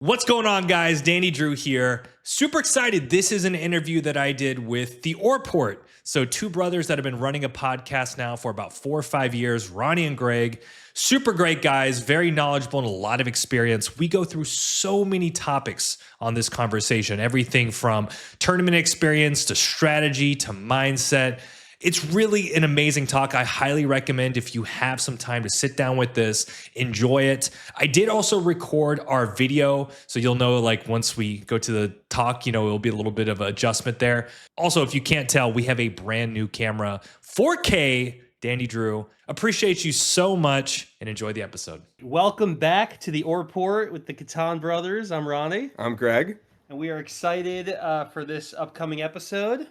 What's going on, guys? Danny Drew here. Super excited. This is an interview that I did with the Orport. So, two brothers that have been running a podcast now for about 4 or 5 years, Ronnie and Greg. Super great guys, very knowledgeable and a lot of experience. We go through so many topics on this conversation, everything from tournament experience to strategy to mindset. It's really an amazing talk. I highly recommend if you have some time to sit down with this, enjoy it. I did also record our video, so you'll know like once we go to the talk, it'll be a little bit of an adjustment there. Also, if you can't tell, we have a brand new camera, 4K, Danny Drew. Appreciate you so much and enjoy the episode. Welcome back to the Orport with the Catan brothers. I'm Ronnie. I'm Greg. And we are excited for this upcoming episode.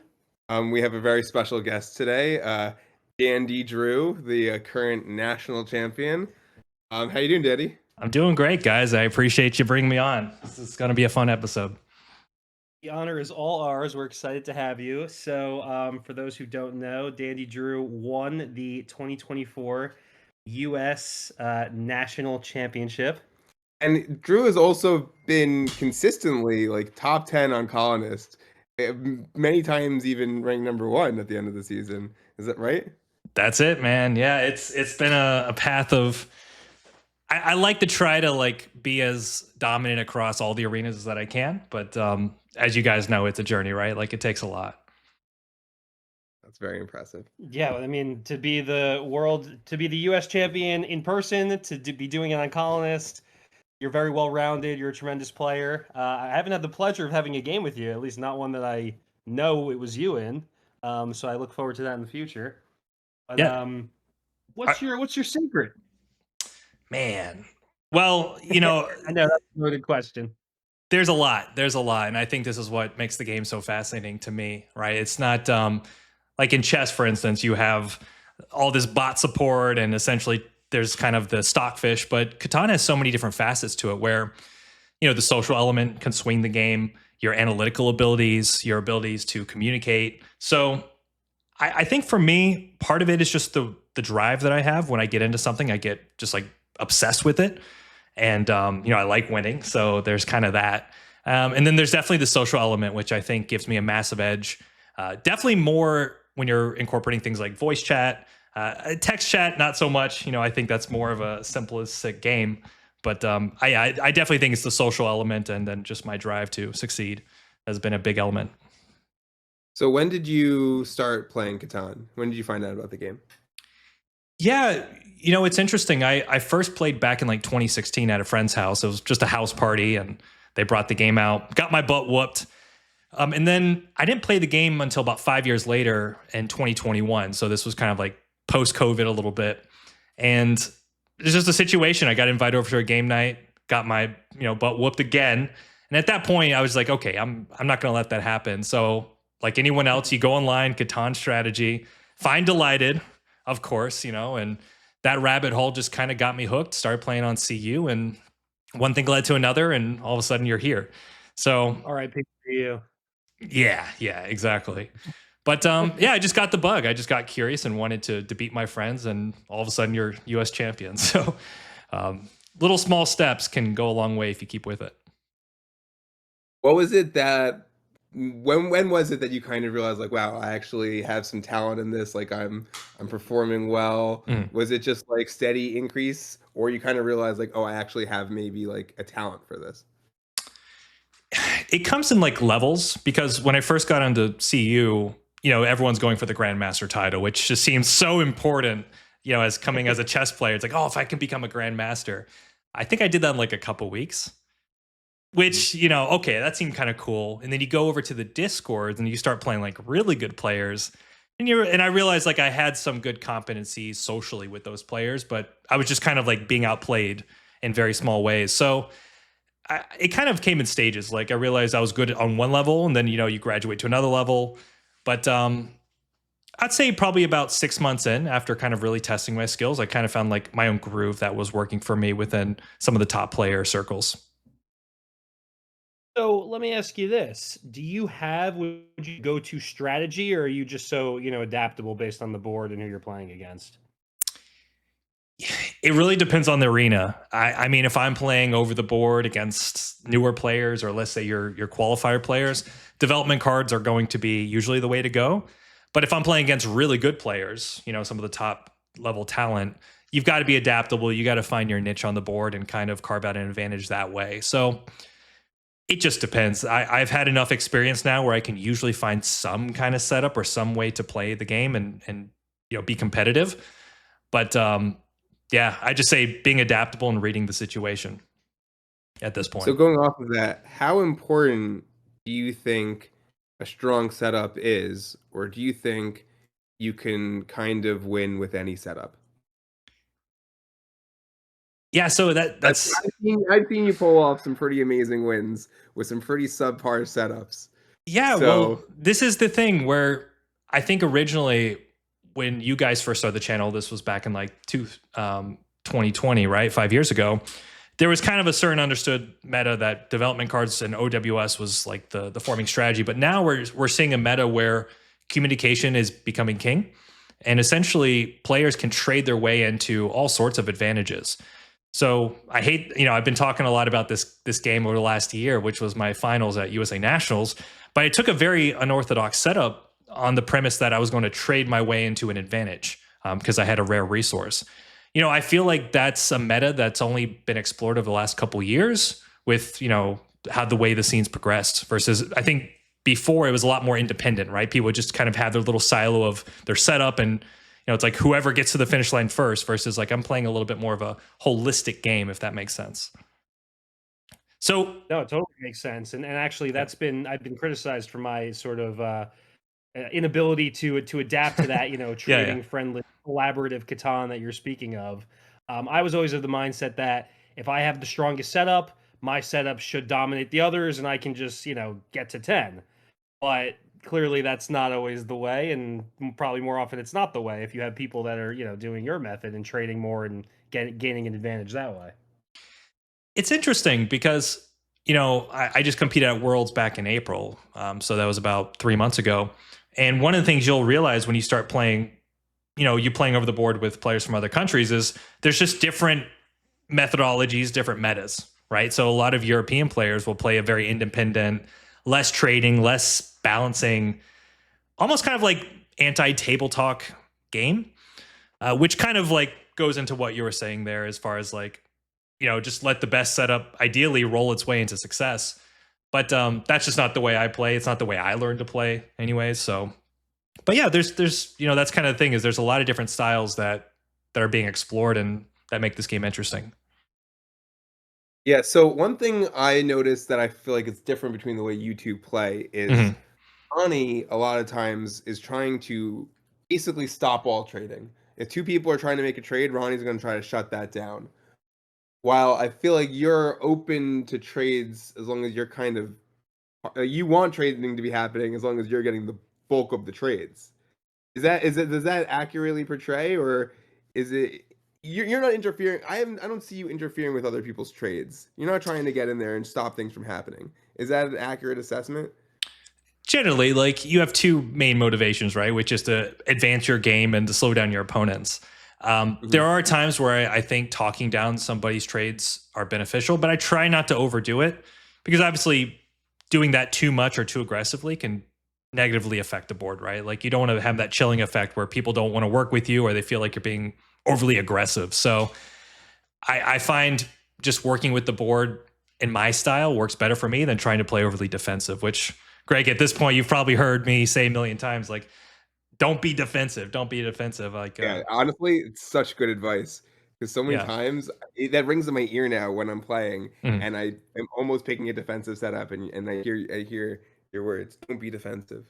We have a very special guest today, Dandy Drew, the current national champion. How you doing, Dandy? I'm doing great, guys. I appreciate you bringing me on. This is going to be a fun episode. The honor is all ours. We're excited to have you. So for those who don't know, Dandy Drew won the 2024 U.S. National Championship. And Drew has also been consistently like top 10 on Colonist. Many times even ranked number 1 at the end of the season. Is that right? That's it, man. Yeah, it's been a path of I like to try to like be as dominant across all the arenas that I can, but as you guys know, it's a journey, right? Like it takes a lot. That's very impressive. Yeah, I mean, to be the U.S. champion in person, to be doing it on Colonist. You're very well-rounded. You're a tremendous player. I haven't had the pleasure of having a game with you, at least not one that I know it was you in. So I look forward to that in the future. But, yeah. What's your secret? Man, well, I know that's a loaded question. There's a lot, and I think this is what makes the game so fascinating to me, right? It's not like in chess, for instance, you have all this bot support and essentially there's kind of the stockfish, but Catan has so many different facets to it where, the social element can swing the game, your analytical abilities, your abilities to communicate. So I think for me, part of it is just the drive that I have. When I get into something, I get just like obsessed with it. And, I like winning. So there's kind of that. And then there's definitely the social element, which I think gives me a massive edge. Definitely more when you're incorporating things like voice chat. Text chat, not so much. I think that's more of a simplistic game. But I definitely think it's the social element, and then just my drive to succeed has been a big element. So when did you start playing Catan? When did you find out about the game? Yeah, it's interesting. I first played back in like 2016 at a friend's house. It was just a house party, and they brought the game out. Got my butt whooped. And then I didn't play the game until about 5 years later in 2021. So this was kind of like post-COVID a little bit. And it's just a situation. I got invited over to a game night, got my, butt whooped again. And at that point I was like, okay, I'm not going to let that happen. So like anyone else, you go online, Catan strategy, find Delighted, of course, and that rabbit hole just kind of got me hooked, started playing on CU, and one thing led to another. And all of a sudden you're here. So, all right, pick for you. Yeah, exactly. But I just got the bug. I just got curious and wanted to beat my friends, and all of a sudden you're U.S. champion. So little small steps can go a long way if you keep with it. What was it that when was it that you kind of realized like, wow, I actually have some talent in this, like I'm performing well? Was it just like steady increase, or you kind of realized like, oh, I actually have maybe like a talent for this? It comes in like levels, because when I first got into CU, everyone's going for the Grandmaster title, which just seems so important, as coming as a chess player. It's like, oh, if I can become a Grandmaster. I think I did that in like a couple weeks, which, okay, that seemed kind of cool. And then you go over to the Discords and you start playing like really good players. And I realized like I had some good competencies socially with those players, but I was just kind of like being outplayed in very small ways. So it kind of came in stages. Like I realized I was good on one level, and then, you graduate to another level. But I'd say probably about 6 months in, after kind of really testing my skills, I kind of found like my own groove that was working for me within some of the top player circles. So let me ask you this. Would you go to strategy, or are you just so, adaptable based on the board and who you're playing against? It really depends on the arena. I mean, if I'm playing over the board against newer players, or let's say your qualifier players, development cards are going to be usually the way to go. But if I'm playing against really good players, some of the top level talent, you've got to be adaptable. You got to find your niche on the board and kind of carve out an advantage that way. So it just depends. I've had enough experience now where I can usually find some kind of setup or some way to play the game and be competitive. But yeah, I just say being adaptable and reading the situation at this point. So going off of that, how important do you think a strong setup is, or do you think you can kind of win with any setup? Yeah, so I've, that's I've seen you pull off some pretty amazing wins with some pretty subpar setups. yeah. Well, So this is the thing where I think originally when you guys first started the channel, this was back in like 2020, right? 5 years ago. There was kind of a certain understood meta that development cards and OWS was like the forming strategy. But now we're seeing a meta where communication is becoming king. And essentially players can trade their way into all sorts of advantages. So I hate, I've been talking a lot about this game over the last year, which was my finals at USA Nationals. But I took a very unorthodox setup on the premise that I was going to trade my way into an advantage because I had a rare resource. I feel like that's a meta that's only been explored over the last couple years with, how the way the scenes progressed versus I think before it was a lot more independent, right? People would just kind of have their little silo of their setup and, it's like whoever gets to the finish line first versus like I'm playing a little bit more of a holistic game, if that makes sense. So No, it totally makes sense. And actually I've been criticized for my sort of inability to adapt to that, yeah. trading friendly, collaborative Catan that you're speaking of. I was always of the mindset that if I have the strongest setup, my setup should dominate the others, and I can just get to 10. But clearly, that's not always the way, and probably more often it's not the way. If you have people that are doing your method and trading more and gaining an advantage that way. It's interesting because I just competed at Worlds back in April, so that was about 3 months ago. And one of the things you'll realize when you start playing, you playing over the board with players from other countries is there's just different methodologies, different metas, right? So a lot of European players will play a very independent, less trading, less balancing, almost kind of like anti-table talk game, which kind of like goes into what you were saying there as far as like, just let the best setup ideally roll its way into success. But that's just not the way I play. It's not the way I learned to play anyways. So, but yeah, there's that's kind of the thing is there's a lot of different styles that are being explored and that make this game interesting. yeah, so one thing I noticed that I feel like it's different between the way you two play is Mhm. Ronnie a lot of times is trying to basically stop all trading. If two people are trying to make a trade, Ronnie's going to try to shut that down. While I feel like you're open to trades as long as you're kind of you want trading to be happening as long as you're getting the bulk of the trades. Does that accurately portray, or is it you're not interfering? I don't see you interfering with other people's trades. You're not trying to get in there and stop things from happening. Is that an accurate assessment? Generally, like you have two main motivations, right? Which is to advance your game and to slow down your opponents. There are times where I think talking down somebody's trades are beneficial, but I try not to overdo it because obviously doing that too much or too aggressively can negatively affect the board, right? Like you don't want to have that chilling effect where people don't want to work with you or they feel like you're being overly aggressive. So I find just working with the board in my style works better for me than trying to play overly defensive, which Greg, at this point, you've probably heard me say a million times, like, don't be defensive. Don't be defensive. Like, Yeah, honestly, it's such good advice because so many yeah. times that rings in my ear now when I'm playing, Mhm. and I am almost picking a defensive setup, and I hear your words. Don't be defensive.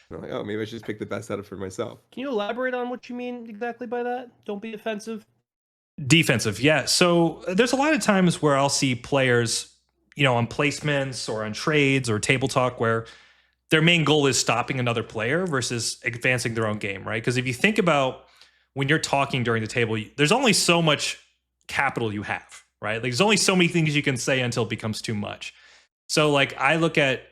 And I'm like, oh, maybe I should just pick the best setup for myself. Can you elaborate on what you mean exactly by that? Don't be offensive. Defensive. Yeah. So there's a lot of times where I'll see players, on placements or on trades or table talk where their main goal is stopping another player versus advancing their own game, right? Because if you think about when you're talking during the table, there's only so much capital you have, right? Like there's only so many things you can say until it becomes too much. So like I look at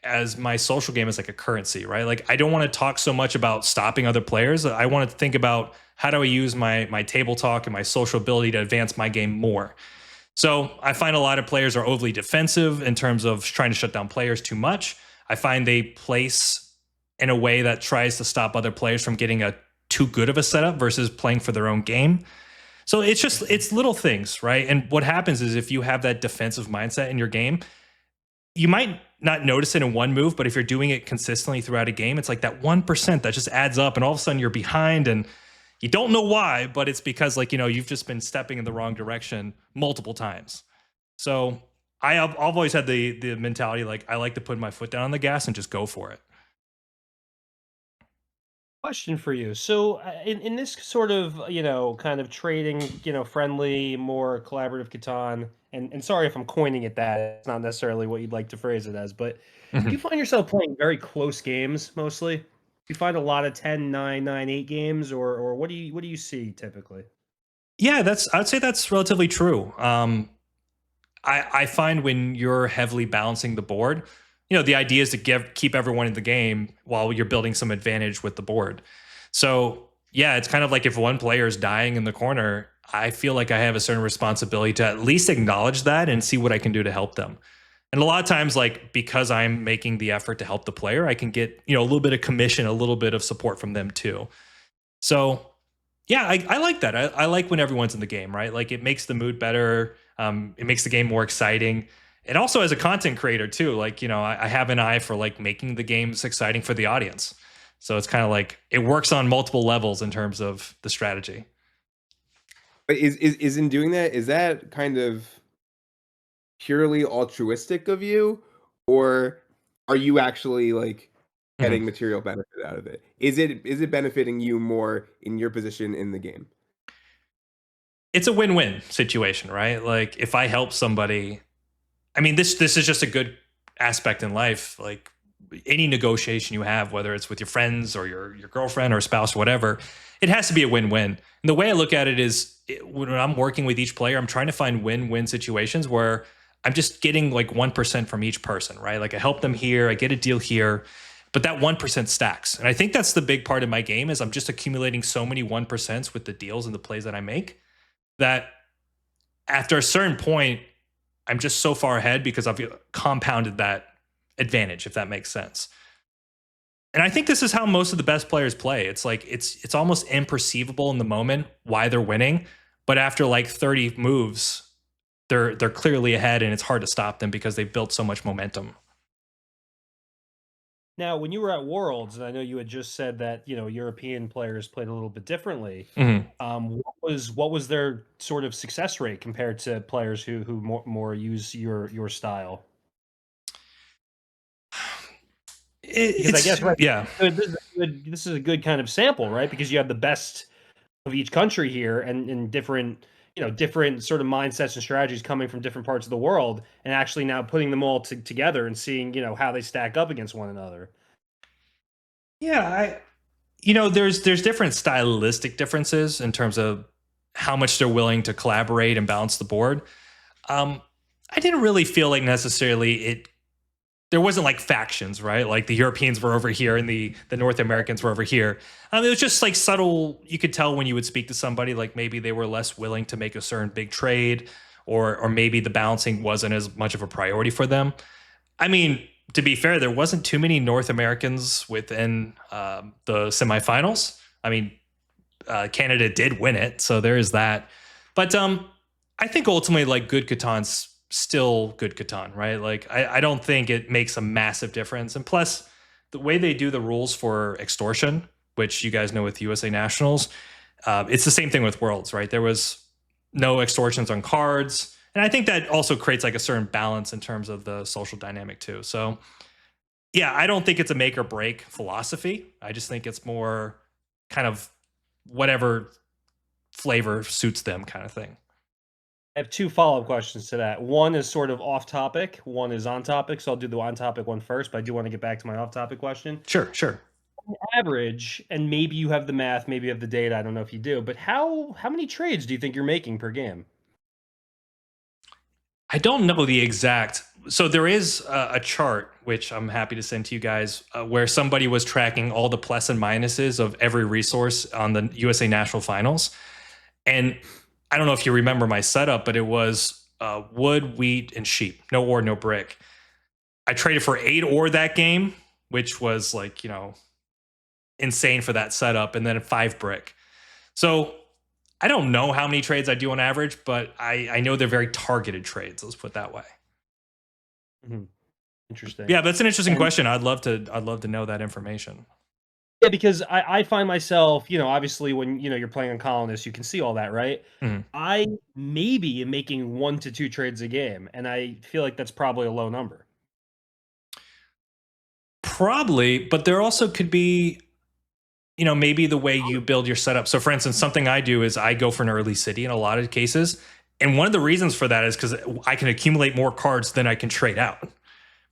as my social game as like a currency, right? Like I don't want to talk so much about stopping other players. I want to think about how do I use my table talk and my social ability to advance my game more. So I find a lot of players are overly defensive in terms of trying to shut down players too much. I find they place in a way that tries to stop other players from getting a too good of a setup versus playing for their own game. So it's little things, right? And what happens is if you have that defensive mindset in your game, you might not notice it in one move, but if you're doing it consistently throughout a game, it's like that 1% that just adds up and all of a sudden you're behind and you don't know why, but it's because like, you've just been stepping in the wrong direction multiple times. So I've always had the mentality like I like to put my foot down on the gas and just go for it. Question for you. So, in this sort of, kind of trading, friendly, more collaborative Catan, and sorry if I'm coining it that, it's not necessarily what you'd like to phrase it as, but do you Mhm. find yourself playing very close games mostly? Do you find a lot of 10-9-9-8 games, or what do you see typically? Yeah, I'd say that's relatively true. I find when you're heavily balancing the board, the idea is to keep everyone in the game while you're building some advantage with the board. So yeah, it's kind of like if one player is dying in the corner, I feel like I have a certain responsibility to at least acknowledge that and see what I can do to help them. And a lot of times, like because I'm making the effort to help the player, I can get a little bit of commission, a little bit of support from them too. So yeah, I like that. I like when everyone's in the game, right? Like it makes the mood better. It makes the game more exciting. And also as a content creator too, like, I have an eye for like making the games exciting for the audience. So it's kind of like it works on multiple levels in terms of the strategy. But is in doing that, is that kind of purely altruistic of you, or are you actually like Mhm. getting material benefit out of it? Is it benefiting you more in your position in the game? It's a win-win situation, right? Like if I help somebody, I mean, this is just a good aspect in life. Like any negotiation you have, whether it's with your friends or your girlfriend or spouse, or whatever, it has to be a win-win. And the way I look at it is, when I'm working with each player, I'm trying to find win-win situations where I'm just getting like 1% from each person, right? Like I help them here, I get a deal here, but that 1% stacks. And I think that's the big part of my game is I'm just accumulating so many 1% with the deals and the plays that I make that after a certain point, I'm just so far ahead because I've compounded that advantage, if that makes sense. And I think this is how most of the best players play. It's like it's almost imperceivable in the moment why they're winning, but after like 30 moves, they're clearly ahead and it's hard to stop them because they've built so much momentum. Now, when you were at Worlds, and I know you had just said that European players played a little bit differently. Mhm. What was their sort of success rate compared to players who more use your style? Because I guess, It's right, yeah. this is a good kind of sample, right? Because you have the best of each country here, and different sort of mindsets and strategies coming from different parts of the world, and actually now putting them all together and seeing how they stack up against one another. Yeah, there's different stylistic differences in terms of how much they're willing to collaborate and balance the board. Um, I didn't really feel like necessarily there wasn't like factions, right? Like the Europeans were over here and the North Americans were over here. It was just like subtle. You could tell when you would speak to somebody, like maybe they were less willing to make a certain big trade, or maybe the balancing wasn't as much of a priority for them. I mean, to be fair, there wasn't too many North Americans within the semifinals. I mean, Canada did win it, so there is that. But I think ultimately, like good Catan's still good Catan, right? Like I don't think it makes a massive difference. And plus, the way they do the rules for extortion, which you guys know with USA Nationals, it's the same thing with Worlds, right? There was no extortions on cards. And I think that also creates like a certain balance in terms of the social dynamic too. So yeah, I don't think it's a make or break philosophy. I just think it's more kind of whatever flavor suits them kind of thing. I have two follow-up questions to that. One is sort of off topic, one is on topic. So I'll do the on topic one first, but I do want to get back to my off topic question. Sure, sure. Average, and maybe you have the math, maybe you have the data, I don't know if you do, but how many trades do you think you're making per game? I don't know the exact. So there is a chart which I'm happy to send to you guys, where somebody was tracking all the plus and minuses of every resource on the USA National Finals. And I don't know if you remember my setup, but it was wood, wheat, and sheep. No ore, no brick. I traded for 8 ore that game, which was like, insane for that setup, and then 5 brick. So I don't know how many trades I do on average, but I know they're very targeted trades. Let's put it that way. Mm-hmm. Interesting. Yeah, that's an interesting And question. I'd love to know that information. yeah, because I find myself, obviously when you're playing on Colonists, you can see all that, right? Mhm. I maybe am making 1 to 2 trades a game, and I feel like that's probably a low number. Probably, but there also could be, maybe the way you build your setup. So, for instance, something I do is I go for an early city in a lot of cases. And one of the reasons for that is because I can accumulate more cards than I can trade out.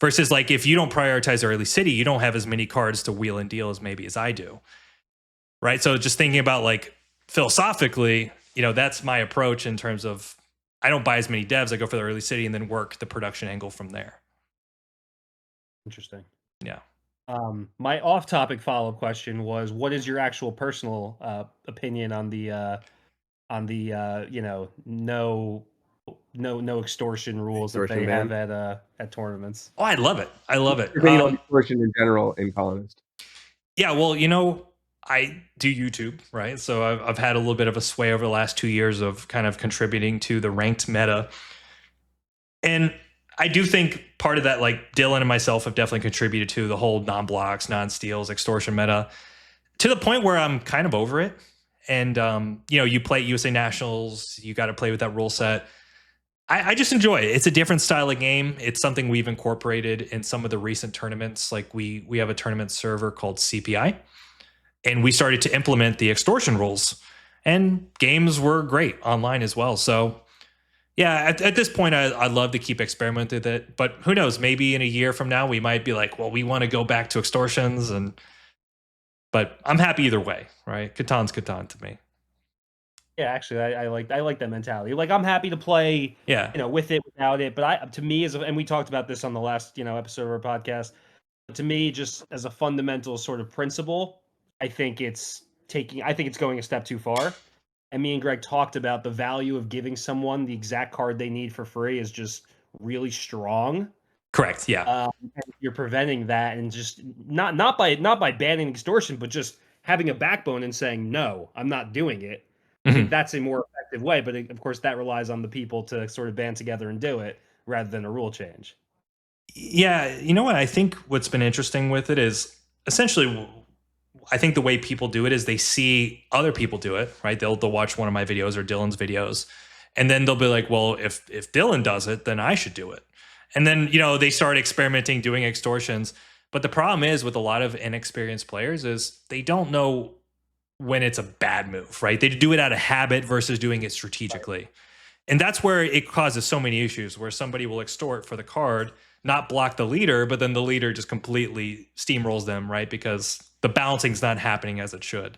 Versus, like, if you don't prioritize early city, you don't have as many cards to wheel and deal as I do. Right. So, just thinking about, like, philosophically, that's my approach in terms of I don't buy as many devs. I go for the early city and then work the production angle from there. Interesting. Yeah. My off-topic follow-up question was, what is your actual personal opinion on the no extortion rules that Extortion they have ban. at tournaments? Oh, I love it. I love it. Your opinion on extortion in general in Colonist. Yeah, well, I do YouTube, right? So I've had a little bit of a sway over the last 2 years of kind of contributing to the ranked meta. And I do think part of that, like Dylan and myself have definitely contributed to the whole non-blocks, non-steals, extortion meta to the point where I'm kind of over it. And, you play USA Nationals, you got to play with that rule set. I just enjoy it. It's a different style of game. It's something we've incorporated in some of the recent tournaments. Like we have a tournament server called CPI, and we started to implement the extortion rules, and games were great online as well. So yeah, at this point, I'd love to keep experimenting with it, but who knows? Maybe in a year from now, we might be like, well, we want to go back to extortions, but I'm happy either way, right? Catan's Catan to me. Yeah, actually, I like that mentality. Like, I'm happy to play, Yeah, with it, without it. But to me, and we talked about this on the last, episode of our podcast. To me, just as a fundamental sort of principle, I think it's going a step too far. And me and Greg talked about the value of giving someone the exact card they need for free is just really strong. correct. Yeah. And you're preventing that, and just not by banning extortion, but just having a backbone and saying no, I'm not doing it. I think Mhm. that's a more effective way, but of course that relies on the people to sort of band together and do it rather than a rule change. Yeah, you know what? I think what's been interesting with it is essentially, I think the way people do it is they see other people do it, right? They'll watch one of my videos or Dylan's videos, and then they'll be like, well, if Dylan does it, then I should do it. And then they start experimenting, doing extortions. But the problem is with a lot of inexperienced players is they don't know when it's a bad move, right? They do it out of habit versus doing it strategically. And that's where it causes so many issues where somebody will extort for the card, not block the leader, but then the leader just completely steamrolls them, right? Because the balancing's not happening as it should.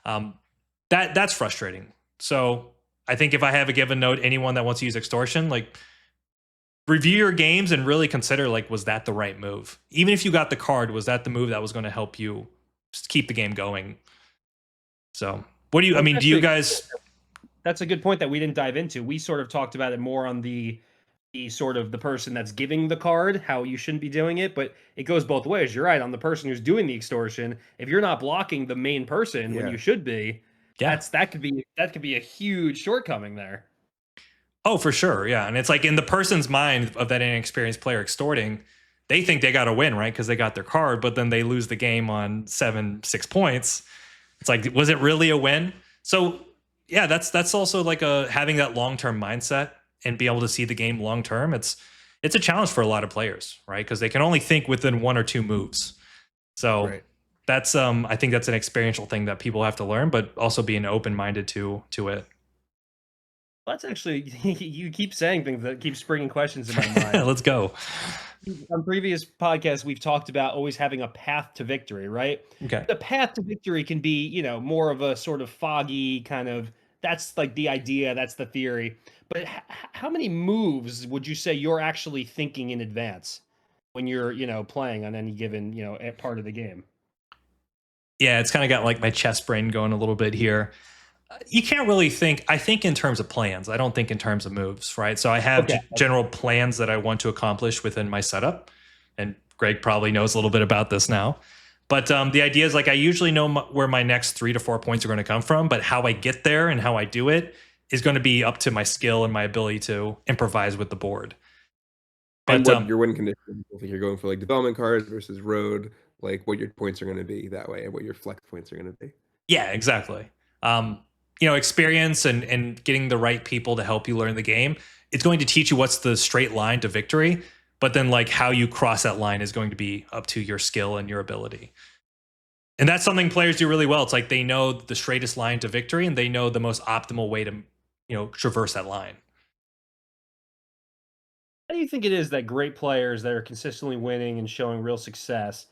Um, that's frustrating. So I think if I have a given note, anyone that wants to use extortion, like review your games and really consider, like, was that the right move? Even if you got the card, was that the move that was going to help you just keep the game going? So Well, do you guys? that's a good point that we didn't dive into. We sort of talked about it more on the sort of the person that's giving the card, how you shouldn't be doing it, but it goes both ways. You're right, on the person who's doing the extortion. If you're not blocking the main person when Yeah. you should be, Yeah. that could be a huge shortcoming there. Oh, for sure. Yeah. And it's like in the person's mind of that inexperienced player extorting, they think they got to win, right? Because they got their card, but then they lose the game on 6 points. It's like, was it really a win? So yeah, that's also like having that long-term mindset and be able to see the game long-term. It's a challenge for a lot of players, right? Because they can only think within 1 or 2 moves. So Right. that's I think that's an experiential thing that people have to learn, but also being open-minded to it. That's actually you keep saying things that keep springing questions in my mind. Let's go. On previous podcasts, we've talked about always having a path to victory, right? Okay. The path to victory can be, more of a sort of foggy kind of that's like the idea, that's the theory. But how many moves would you say you're actually thinking in advance when you're, playing on any given, part of the game? Yeah, it's kind of got like my chess brain going a little bit here. You can't really think. I think in terms of plans. I don't think in terms of moves, right? So I have Okay. general plans that I want to accomplish within my setup, and Greg probably knows a little bit about this now. But the idea is like I usually know where my next 3 to 4 points are going to come from, but how I get there and how I do it is going to be up to my skill and my ability to improvise with the board. And But what your win conditions, if you're going for like development cards versus road, like what your points are going to be that way and what your flex points are going to be. yeah, exactly. Um, experience and getting the right people to help you learn the game. It's going to teach you what's the straight line to victory, but then like how you cross that line is going to be up to your skill and your ability. And that's something players do really well. It's like they know the straightest line to victory and they know the most optimal way to, traverse that line. How do you think it is that great players that are consistently winning and showing real success,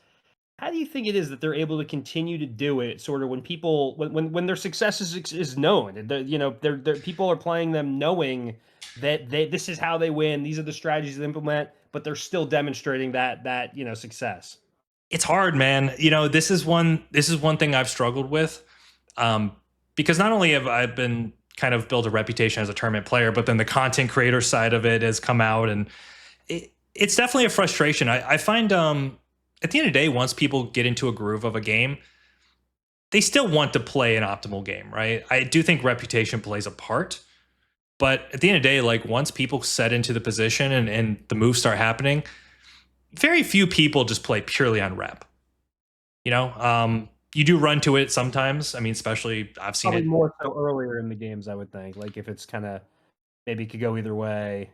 how do you think it is that they're able to continue to do it sort of when people when their success is known and they're people are playing them knowing that this is how they win, these are the strategies they implement, but they're still demonstrating that success? It's hard, man. This is one thing I've struggled with. Um, because not only have I been kind of built a reputation as a tournament player, but then the content creator side of it has come out, and it's definitely a frustration. I find at the end of the day, once people get into a groove of a game, they still want to play an optimal game, right? I do think reputation plays a part, but at the end of the day, like once people set into the position and the moves start happening, very few people just play purely on rep. You do run to it sometimes. I mean, especially I've seen Probably it. more so earlier in the games, I would think. Like if it's kind of maybe could go either way,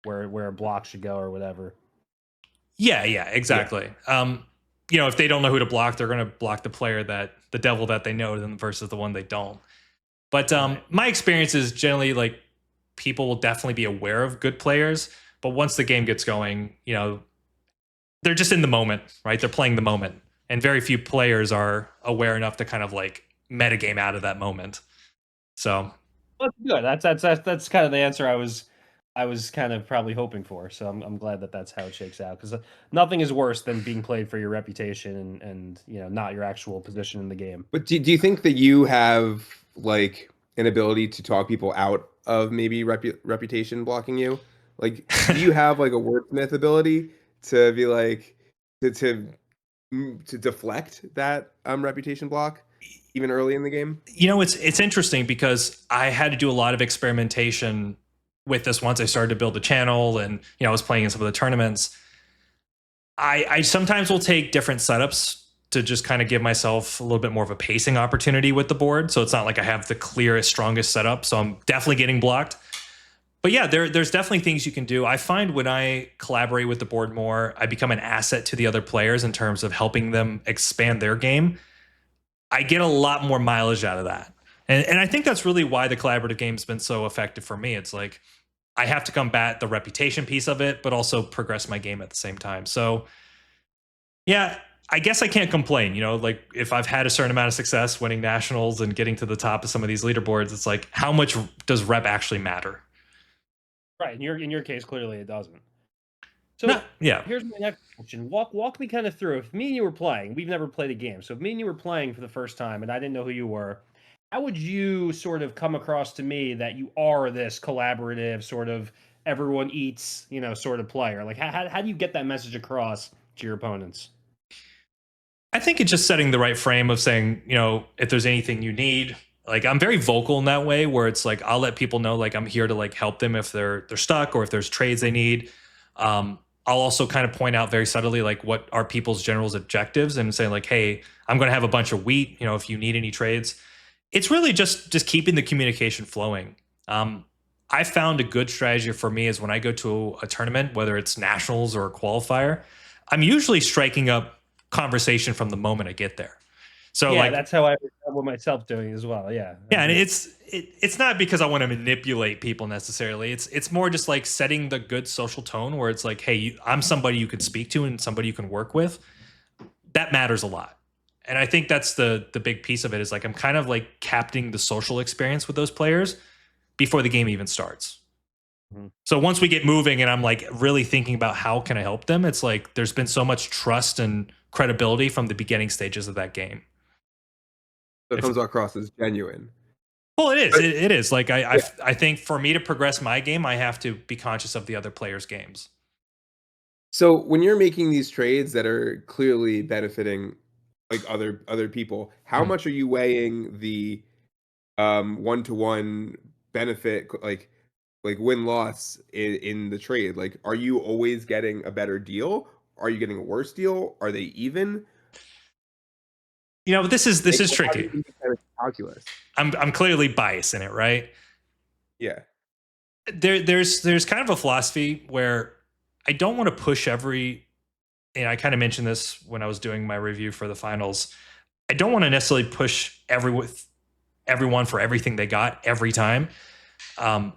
where a block should go or whatever. Yeah, Yeah. exactly. If they don't know who to block, they're going to block the devil that they know than versus the one they don't. But Right. my experience is generally like people will definitely be aware of good players, but once the game gets going, they're just in the moment, right? They're playing the moment, and very few players are aware enough to kind of like metagame out of that moment. So Well, that's good. That's kind of the answer I was kind of probably hoping for. So I'm glad that that's how it shakes out because nothing is worse than being played for your reputation and not your actual position in the game. But do you think that you have like an ability to talk people out of maybe reputation blocking you? Like, do you have like a wordsmith ability to be like to to deflect that reputation block even early in the game? it's interesting because I had to do a lot of experimentation with this once I started to build a channel and I was playing in some of the tournaments. I sometimes will take different setups to just kind of give myself a little bit more of a pacing opportunity with the board. So it's not like I have the clearest, strongest setup. So I'm definitely getting blocked. But yeah, there's definitely things you can do. I find when I collaborate with the board more, I become an asset to the other players in terms of helping them expand their game. I get a lot more mileage out of that. And I think that's really why the collaborative game's been so effective for me. It's like I have to combat the reputation piece of it, but also progress my game at the same time. So yeah, I guess I can't complain. Like if I've had a certain amount of success winning nationals and getting to the top of some of these leaderboards, it's like how much does rep actually matter? Right. In your case, clearly it doesn't. So No, yeah. here's my next question. Walk me kind of through. If me and you were playing, we've never played a game. So if me and you were playing for the first time and I didn't know who you were, how would you sort of come across to me that you are this collaborative sort of everyone eats, sort of player? Like how do you get that message across to your opponents? I think it's just setting the right frame of saying, if there's anything you need, like I'm very vocal in that way where it's like I'll let people know like I'm here to like help them if they're stuck or if there's trades they need. I'll also kind of point out very subtly like what are people's general objectives and say like, hey, I'm going to have a bunch of wheat. If you need any trades, it's really just keeping the communication flowing. I found a good strategy for me is when I go to a tournament, whether it's nationals or a qualifier, I'm usually striking up conversation from the moment I get there. So Yeah, like, that's how I with myself doing as well. Yeah. yeah, and it's not because I want to manipulate people necessarily. It's more just like setting the good social tone where it's like, hey, I'm somebody you can speak to and somebody you can work with. That matters a lot. And I think that's the big piece of it is like I'm kind of like capturing the social experience with those players before the game even starts. So once we get moving and I'm like really thinking about how can I help them, it's like there's been so much trust and credibility from the beginning stages of that game. So it comes across as genuine. Well, it is. But- It is. Like Yeah. I think for me to progress my game, I have to be conscious of the other players' games. So when you're making these trades that are clearly benefiting like other people, how Mhm. much are you weighing the one-to-one benefit like win-loss in the trade? Like are you always getting a better deal? Are you getting a worse deal? Are they even? You know, this is Like, how do tricky. you do this kind of calculus? I'm clearly biased in it, right? Yeah. There's kind of a philosophy where I don't want to push every, and I kind of mentioned this when I was doing my review for the finals. I don't want to necessarily push everyone for everything they got every time. Um,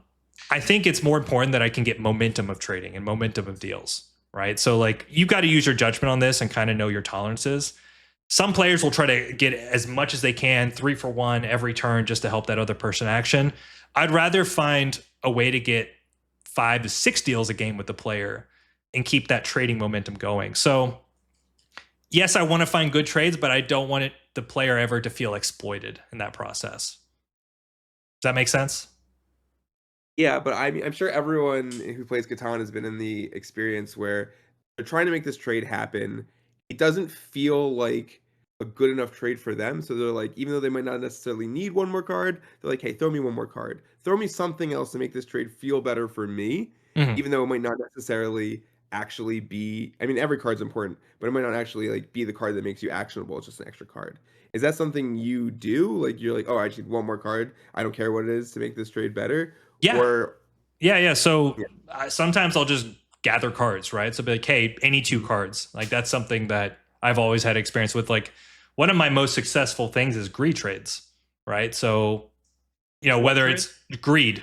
I think it's more important that I can get momentum of trading and momentum of deals, right? So like you got to use your judgment on this and kind of know your tolerances. Some players will try to get as much as they can, 3-for-1 every turn just to help that other person action. I'd rather find a way to get 5 to 6 deals a game with the player and keep that trading momentum going. So yes, I want to find good trades, but I don't want the player ever to feel exploited in that process. Does that make sense? Yeah, but I mean, I'm sure everyone who plays Catan has been in the experience where they're trying to make this trade happen. It doesn't feel like a good enough trade for them. So they're like, even though they might not necessarily need one more card, they're like, hey, throw me one more card. Throw me something else to make this trade feel better for me, Mhm. even though it might not necessarily actually be. I mean, every card's important, but it might not actually like be the card that makes you actionable. It's just an extra card. Is that something you do? Like you're like, oh, I just need one more card. I don't care what it is to make this trade better. Yeah. Or Yeah. So yeah. sometimes I'll just gather cards, right? So be like, hey, any 2 Mhm. cards. Like that's something that I've always had experience with. Like one of my most successful things is greed trades, right? So, you know, What whether trade? it's greed.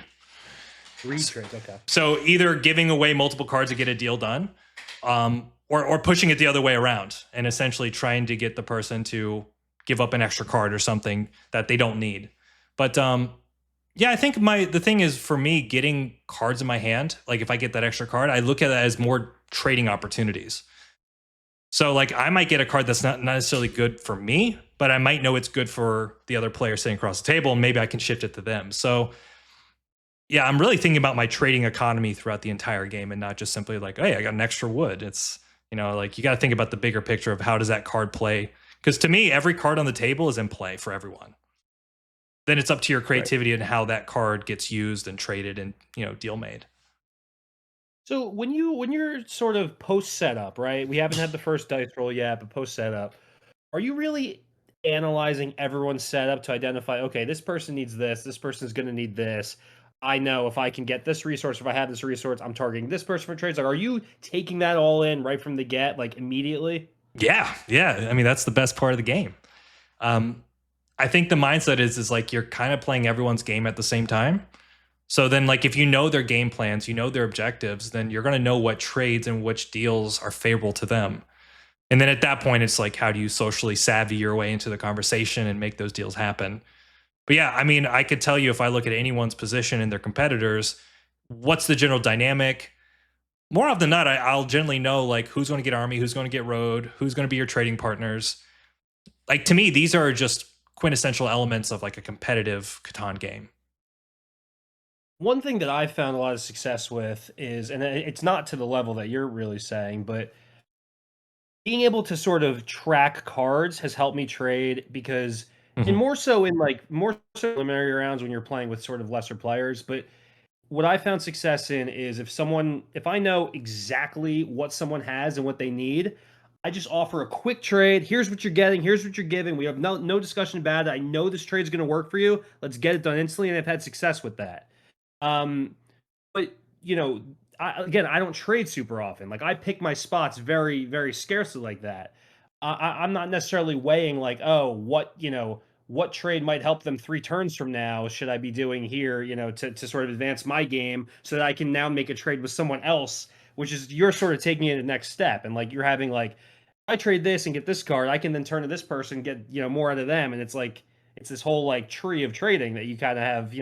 Greed trades. Okay. So either giving away multiple cards to get a deal done, or pushing it the other way around and essentially trying to get the person to give up an extra card or something that they don't need. But yeah, I think the thing is for me getting cards in my hand, like if I get that extra card, I look at that as more trading opportunities. So like I might get a card that's not necessarily good for me, but I might know it's good for the other player sitting across the table and maybe I can shift it to them. So yeah, I'm really thinking about my trading economy throughout the entire game and not just simply like, hey, I got an extra wood. It's, you know, like you got to think about the bigger picture of how does that card play? Because to me, every card on the table is in play for everyone. Then it's up to your Right. creativity and how that card gets used and traded and, you know, deal made. So when you're sort of post setup, right? We haven't had the first dice roll yet, but post setup, are you really analyzing everyone's setup to identify, okay, this person needs this person's going to need this. I know if I can get this resource, if I have this resource, I'm targeting this person for trades. Like, are you taking that all in right from the get, like immediately? Yeah, yeah. I mean, that's the best part of the game. Um, I think the mindset is like you're kind of playing everyone's game at the same time. So then, like, if you know their game plans, you know their objectives, then you're going to know what trades and which deals are favorable to them. And then at that point, it's like, how do you socially savvy your way into the conversation and make those deals happen? But yeah, I mean, I could tell you if I look at anyone's position and their competitors, what's the general dynamic? More often than not, I'll generally know like who's going to get army, who's going to get road, who's going to be your trading partners. Like to me, these are just quintessential elements of like a competitive Catan game. One thing that I've found a lot of success with is, and it's not to the level that you're really saying, but being able to sort of track cards has helped me trade because, and Mhm. more so in like more so preliminary rounds when you're playing with sort of lesser players. But what I found success in is if I know exactly what someone has and what they need, I just offer a quick trade. Here's what you're getting. Here's what you're giving. We have no discussion about it. I know this trade's going to work for you. Let's get it done instantly, and I've had success with that. Um, but you know, I don't trade super often. Like I pick my spots very, very scarcely like that. I'm not necessarily weighing like, oh, what trade might help them 3 turns from now should I be doing here, to sort of advance my game so that I can now make a trade with someone else, which is you're sort of taking it to the next step. And like you're having like, I trade this and get this card, I can then turn to this person, get more out of them, and it's like it's this whole like tree of trading that you kind of have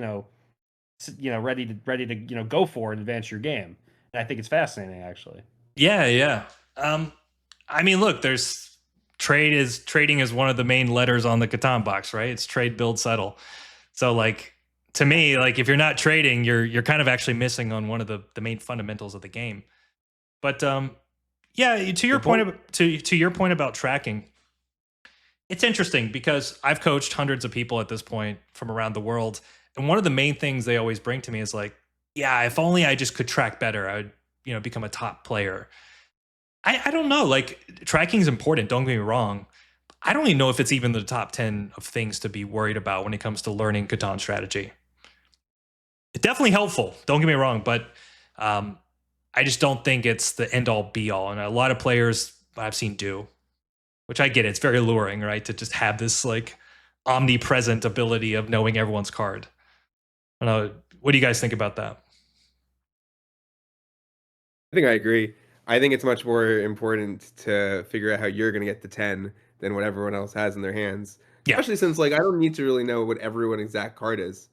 ready to go for and advance your game. And I think it's fascinating actually. Yeah, yeah. I mean, look, trading is one of the main letters on the Catan box, right? It's trade, build, settle. So like to me, like if you're not trading, you're kind of actually missing on one of the main fundamentals of the game. But yeah, to your Good point. to your point about tracking, it's interesting because I've coached hundreds of people at this point from around the world, and one of the main things they always bring to me is like, yeah, if only I just could track better, I would become a top player. I don't know. Like tracking is important. Don't get me wrong. I don't even know if it's even the top 10 of things to be worried about when it comes to learning Catan strategy. It's definitely helpful. Don't get me wrong, but I just don't think it's the end all be all. And a lot of players I've seen do, which I get. It's very alluring, right? To just have this like omnipresent ability of knowing everyone's card. I don't know. What do you guys think about that? I think I agree. I think it's much more important to figure out how you're going to get to 10 than what everyone else has in their hands. Yeah, Especially since like I don't need to really know what everyone's exact card is.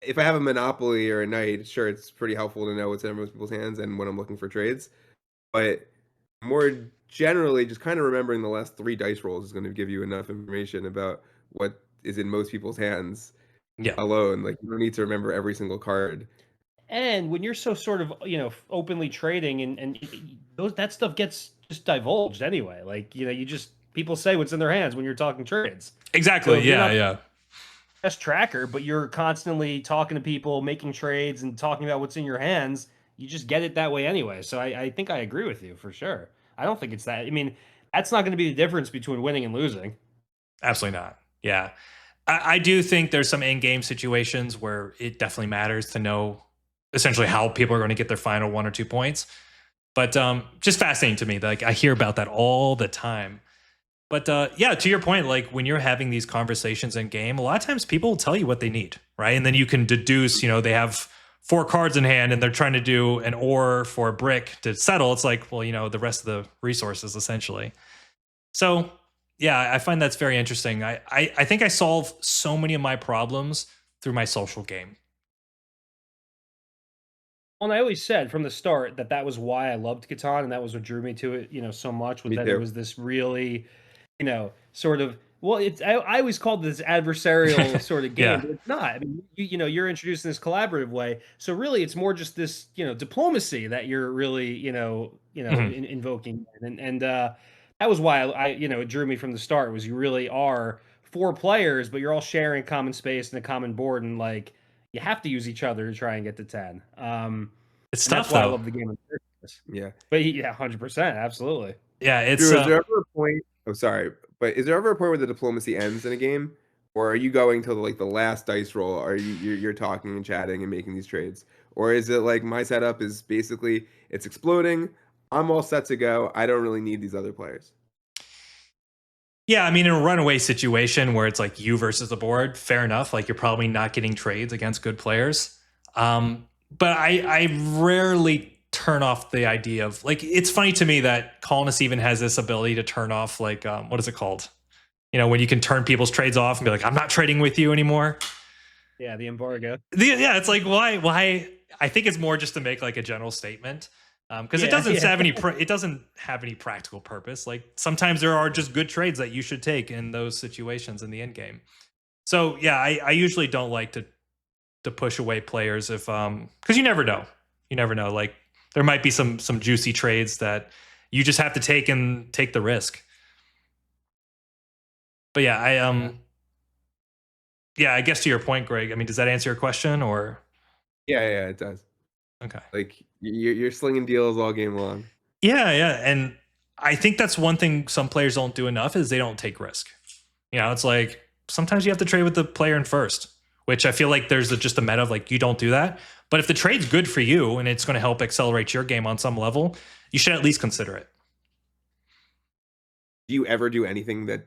If I have a Monopoly or a Knight, sure, it's pretty helpful to know what's in most people's hands and when I'm looking for trades. But more generally, just kind of remembering the last 3 dice rolls is going to give you enough information about what is in most people's hands yeah, alone. Like you don't need to remember every single card. And when you're so sort of openly trading and those that stuff gets just divulged anyway. Like you just people say what's in their hands when you're talking trades. So exactly. if you're Yeah, not yeah. best tracker, but you're constantly talking to people, making trades, and talking about what's in your hands, you just get it that way anyway. So I think I agree with you for sure. I don't think it's that. I mean, that's not going to be the difference between winning and losing. Absolutely not. Yeah. I do think there's some in-game situations where it definitely matters to know essentially how people are going to get their final 1 or 2 points. But just fascinating to me. Like I hear about that all the time. But yeah, to your point, like when you're having these conversations in game, a lot of times people will tell you what they need, right? And then you can deduce, they have 4 cards in hand and they're trying to do an ore for a brick to settle. It's like, well, the rest of the resources essentially. So yeah, I find that's very interesting. I think I solve so many of my problems through my social game. Well, and I always said from the start that that was why I loved Catan, and that was what drew me to it, so much was Me that it too. was this really, sort of. Well, I always called this adversarial sort of game, Yeah. but it's not. I mean, you're introduced in this collaborative way, so really, it's more just this, diplomacy that you're really, Mhm. invoking, and that was why it drew me from the start. Was you really are 4 players, but you're all sharing common space and a common board, and like you have to use each other to try and get to 10. It's And that's tough why I though. love the game in the first place. Yeah. But yeah, 100%, absolutely. Yeah, it's Drew, is there ever a point? Oh, sorry, but is there ever a point where the diplomacy ends in a game, or are you going till like the last dice roll? Are you're talking and chatting and making these trades, or is it like my setup is basically it's exploding? I'm all set to go. I don't really need these other players. yeah, I mean, in a runaway situation where it's like you versus the board, fair enough. Like you're probably not getting trades against good players. But I rarely turn off the idea of like it's funny to me that Colonist even has this ability to turn off like what is it called? When you can turn people's trades off and be like, I'm not trading with you anymore. Yeah, the embargo. Yeah, it's like why? I think it's more just to make like a general statement because Yeah, yeah. it doesn't have any practical purpose. Like sometimes there are just good trades that you should take in those situations in the end game. So yeah, I usually don't like to push away players if because you never know, like there might be some juicy trades that you just have to take the risk. But yeah, Yeah. yeah, I guess to your point, Greg, I mean, does that answer your question or Yeah, it does. okay? Like you're slinging deals all game long. Yeah, yeah. And I think that's one thing some players don't do enough is they don't take risk. It's like sometimes you have to trade with the player in first, which I feel like there's just a meta of like you don't do that. But if the trade's good for you and it's going to help accelerate your game on some level, you should at least consider it. Do you ever do anything that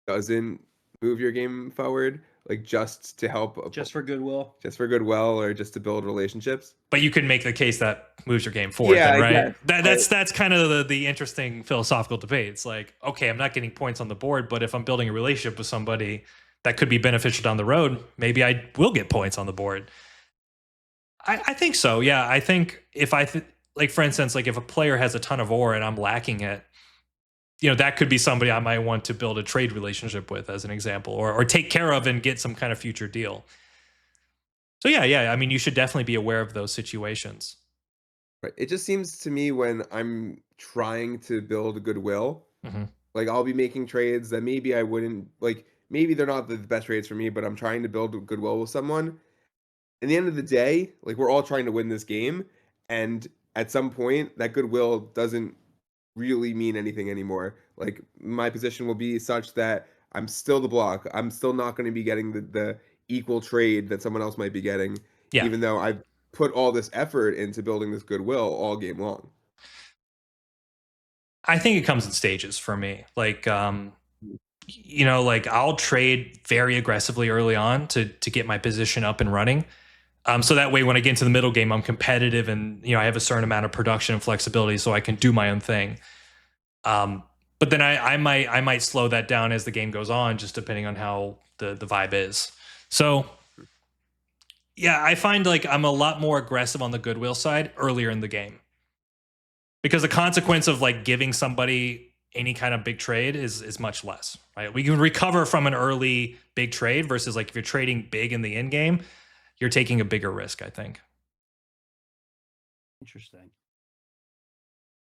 doesn't move your game forward? like just to help, Just for goodwill. just for goodwill, or just to build relationships? But you can make the case that moves your game forward, Yeah, then, I right? guess. That's kind of the interesting philosophical debate. It's like, okay, I'm not getting points on the board, but if I'm building a relationship with somebody that could be beneficial down the road, maybe I will get points on the board. I think so. Yeah, I think if like, for instance, like if a player has a ton of ore and I'm lacking it, that could be somebody I might want to build a trade relationship with, as an example, or take care of and get some kind of future deal. So yeah. I mean, you should definitely be aware of those situations. Right. It just seems to me when I'm trying to build goodwill, Hmm. like I'll be making trades that maybe I wouldn't like. Maybe they're not the best trades for me, but I'm trying to build goodwill with someone. In the end of the day, like we're all trying to win this game, and at some point, that goodwill doesn't really mean anything anymore. Like my position will be such that I'm still the block. I'm still not going to be getting the equal trade that someone else might be getting, Yeah, even though I've put all this effort into building this goodwill all game long. I think it comes in stages for me. Like, like I'll trade very aggressively early on to get my position up and running. So that way, when I get into the middle game, I'm competitive and I have a certain amount of production and flexibility, so I can do my own thing. But then I might slow that down as the game goes on, just depending on how the vibe is. So yeah, I find like I'm a lot more aggressive on the goodwill side earlier in the game, because the consequence of like giving somebody any kind of big trade is much less. Right? We can recover from an early big trade versus like if you're trading big in the end game, you're taking a bigger risk, I think. Interesting.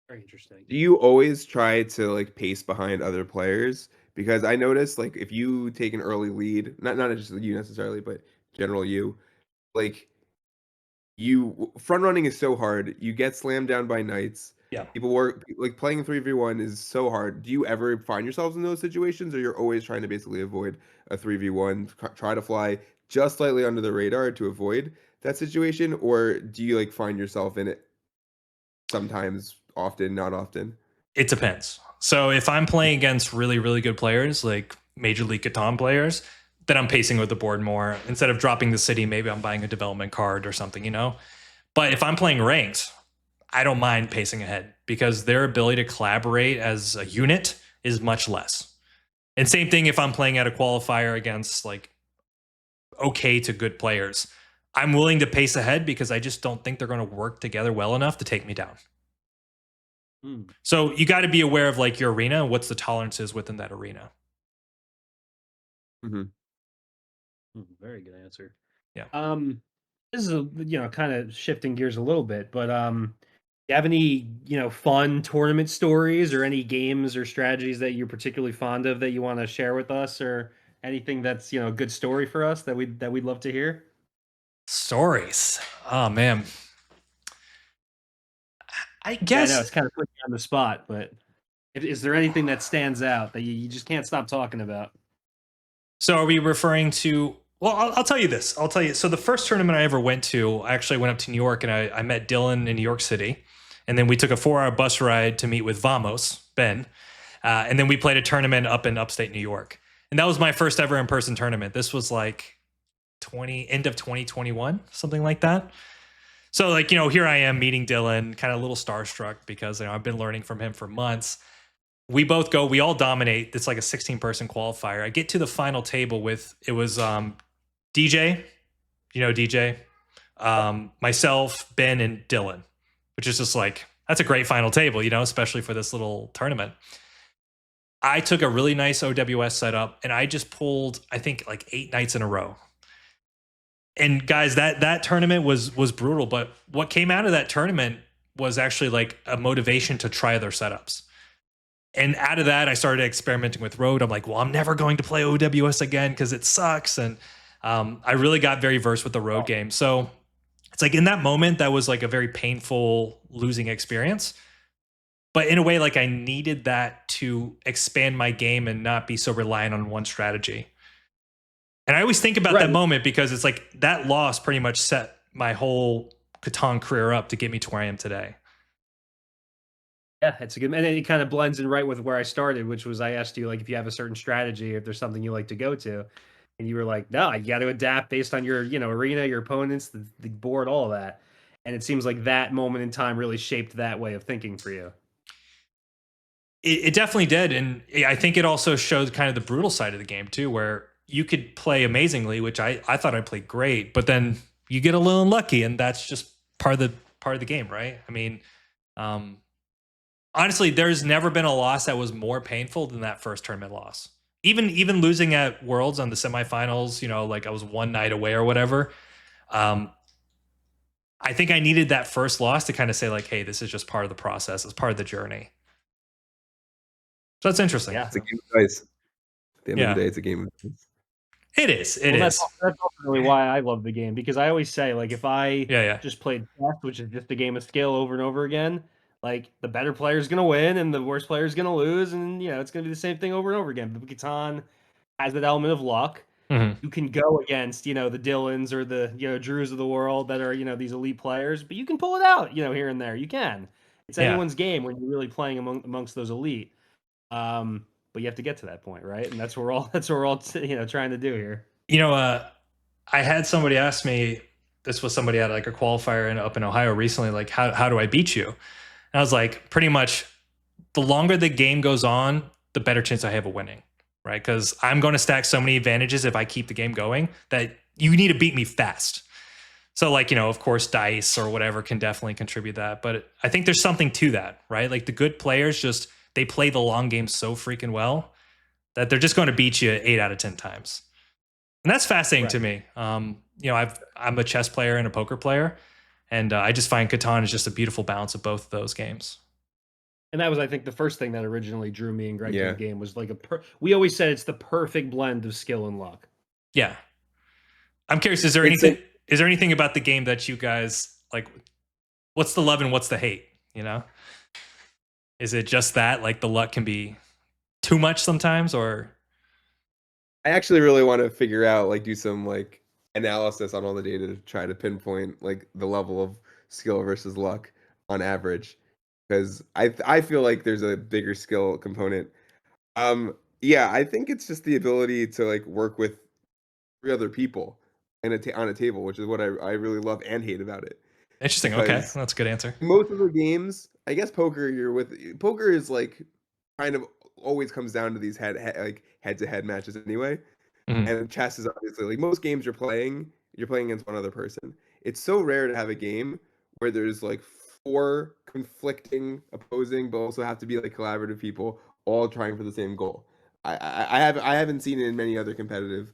Very interesting. Do you always try to like pace behind other players? Because I noticed like if you take an early lead, not just you necessarily, but general you, like you front running is so hard. You get slammed down by knights. Yeah. People work like playing 3v1 is so hard. Do you ever find yourselves in those situations, or you're always trying to basically avoid a 3v1, try to fly just slightly under the radar to avoid that situation, or do you like find yourself in it sometimes, often, not often? It depends. So if I'm playing against really, really good players, like Major League Catan players, then I'm pacing with the board more. Instead of dropping the city, maybe I'm buying a development card or something. But if I'm playing ranked, I don't mind pacing ahead because their ability to collaborate as a unit is much less. And same thing if I'm playing at a qualifier against like okay to good players. I'm willing to pace ahead because I just don't think they're going to work together well enough to take me down. Hmm. So you got to be aware of like your arena, what's the tolerances within that arena. Hmm. Very good answer. Yeah. This is kind of shifting gears a little bit, but you have any fun tournament stories or any games or strategies that you're particularly fond of that you want to share with us, or anything that's a good story for us that we'd love to hear? Stories. Oh man. I Yeah, I know guess it's kind of putting you on the spot, but is there anything that stands out that you just can't stop talking about? so. Are we referring to? Well, I'll tell you this. I'll tell you. So the first tournament I ever went to, I actually went up to New York and I met Dylan in New York City, and then we took a 4-hour bus ride to meet with Vamos Ben, and then we played a tournament up in upstate New York, and that was my first ever in person tournament. This was like end of 2021, something like that. So like here I am meeting Dylan, kind of a little starstruck because I've been learning from him for months. We all dominate. It's like a 16-person qualifier. I get to the final table with it was DJ, DJ, myself, Ben, and Dylan, which is just like that's a great final table, especially for this little tournament. I took a really nice OWS setup and I just pulled I think like 8 nights in a row. And guys, that tournament was brutal, but what came out of that tournament was actually like a motivation to try other setups. And out of that, I started experimenting with Road. I'm like, well, I'm never going to play OWS again because it sucks. And I really got very versed with the Road game. So it's like in that moment, that was like a very painful losing experience. But in a way, like I needed that to expand my game and not be so reliant on one strategy. And I always think about Right. that moment because it's like that loss pretty much set my whole Catan career up to get me to where I am today. Yeah, it's a good, and it kind of blends in right with where I started, which was I asked you like if you have a certain strategy, if there's something you like to go to. and you were like, no, you got to adapt based on your, arena, your opponents, the board, all of that. And it seems like that moment in time really shaped that way of thinking for you. It definitely did, and I think it also showed kind of the brutal side of the game too, where you could play amazingly, which I thought I played great, but then you get a little unlucky, and that's just part of the game, right? I mean, um, honestly, there's never been a loss that was more painful than that first tournament loss. Even losing at Worlds on the semifinals, like I was one night away or whatever. Um, I think I needed that first loss to kind of say like, hey, this is just part of the process. It's part of the journey. So that's interesting. Yeah. It's a game of dice. At the end of the Yeah, day, it's a game of dice. it is. It Well, is. that's ultimately why I love the game, because I always say, like, if I Yeah, yeah. just played chess, which is just a game of skill over and over again, like the better player is gonna win and the worst player is gonna lose, and it's gonna be the same thing over and over again. But Catan has that element of luck. Hmm. You can go against, the Dylans or the Drews of the world that are these elite players, but you can pull it out, here and there. You can. It's Yeah. anyone's game when you're really playing amongst those elite. But you have to get to that point, right? And that's what we're all trying to do here. You know, I had somebody ask me. This was somebody at like a qualifier up in Ohio recently. Like, how do I beat you? And I was like, pretty much, the longer the game goes on, the better chance I have of winning, right? Because I'm going to stack so many advantages if I keep the game going that you need to beat me fast. So, like, of course, dice or whatever can definitely contribute that. But I think there's something to that, right? Like the good players they play the long game so freaking well that they're just going to beat you 8 out of 10 times. And that's fascinating Right. to me. I'm a chess player and a poker player, and I just find Catan is just a beautiful balance of both of those games. And that was, I think, the first thing that originally drew me and Greg to Yeah. the game was like we always said it's the perfect blend of skill and luck. Yeah, I'm curious. Is there anything about the game that you guys like? What's the love and what's the hate? You know, is it just that like the luck can be too much sometimes, or I actually really want to figure out, like, do some like analysis on all the data to try to pinpoint like the level of skill versus luck on average, because I feel like there's a bigger skill component. Yeah, I think it's just the ability to like work with three other people on a table, which is what I really love and hate about it. interesting? Okay, Because that's a good answer. most of the games, I guess poker is like kind of always comes down to these head to head matches anyway. Mhm. And chess is obviously like most games you're playing against one other person. It's so rare to have a game where there's like four conflicting, opposing, but also have to be like collaborative people all trying for the same goal. I haven't seen it in many other competitive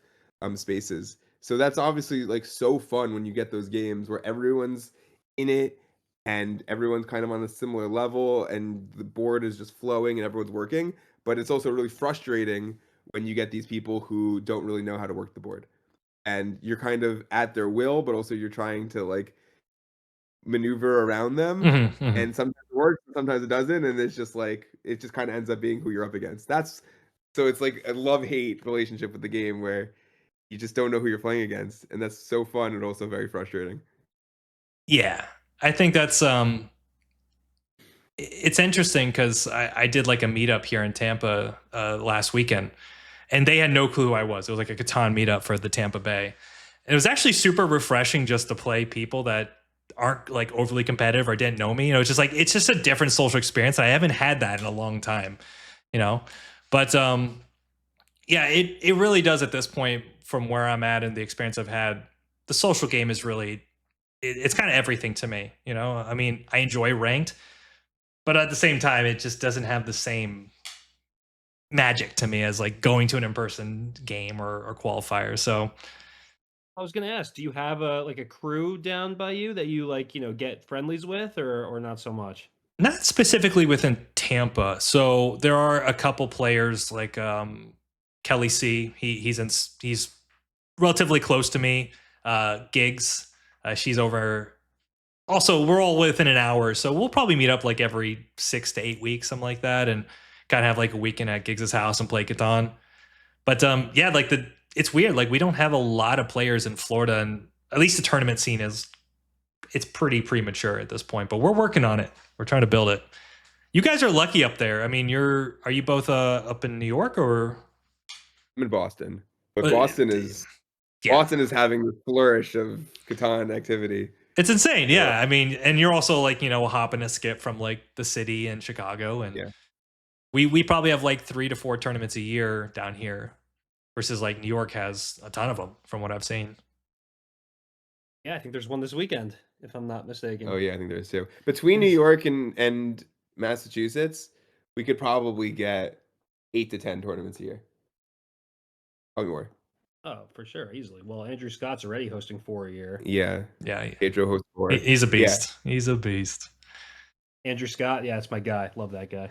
spaces. So that's obviously like so fun when you get those games where everyone's in it and everyone's kind of on a similar level and the board is just flowing and everyone's working. But it's also really frustrating when you get these people who don't really know how to work the board. And you're kind of at their will, but also you're trying to like maneuver around them. Hmm. Hmm. And sometimes it works, sometimes it doesn't. And it's just like, it just kind of ends up being who you're up against. So it's like a love hate relationship with the game where you just don't know who you're playing against. And that's so fun and also very frustrating. Yeah, I think that's it's interesting because I did like a meetup here in Tampa last weekend, and they had no clue who I was. It was like a Catan meetup for the Tampa Bay. And it was actually super refreshing just to play people that aren't like overly competitive or didn't know me. It's just a different social experience. I haven't had that in a long time, you know. But yeah, it really does at this point from where I'm at and the experience I've had. The social game is really it's kind of everything to me, you know. I mean, I enjoy ranked, but at the same time, it just doesn't have the same magic to me as like going to an in-person game or qualifier. So I was gonna ask, do you have a crew down by you that you like, get friendlies with, or not so much? not specifically within Tampa. So there are a couple players like Kelly C. He's relatively close to me. Gigs, she's over. Also, we're all within an hour, so we'll probably meet up like every 6 to 8 weeks, something like that, and kind of have like a weekend at Gigs's house and play Catan. But yeah, like it's weird. Like we don't have a lot of players in Florida, and at least the tournament scene it's pretty premature at this point. But we're working on it. We're trying to build it. You guys are lucky up there. I mean, are you both up in New York or? I'm in Boston. But Yeah, Boston is having the flourish of Catan activity. it's insane. Yeah, I mean, and you're also like a hop and a skip from like the city and Chicago, and Yeah. we probably have like 3 to 4 tournaments a year down here, versus like New York has a ton of them from what I've seen. Yeah, I think there's one this weekend, if I'm not mistaken. Oh yeah, I think there's two. Between New York and Massachusetts, we could probably get 8 to 10 tournaments a year. Probably more. Oh, for sure, easily. Well, Andrew Scott's already hosting 4 a year. Yeah. Yeah, Pedro hosts 4. he's a Yeah. beast. He's a beast. Andrew Scott, yeah, it's my guy. Love that guy.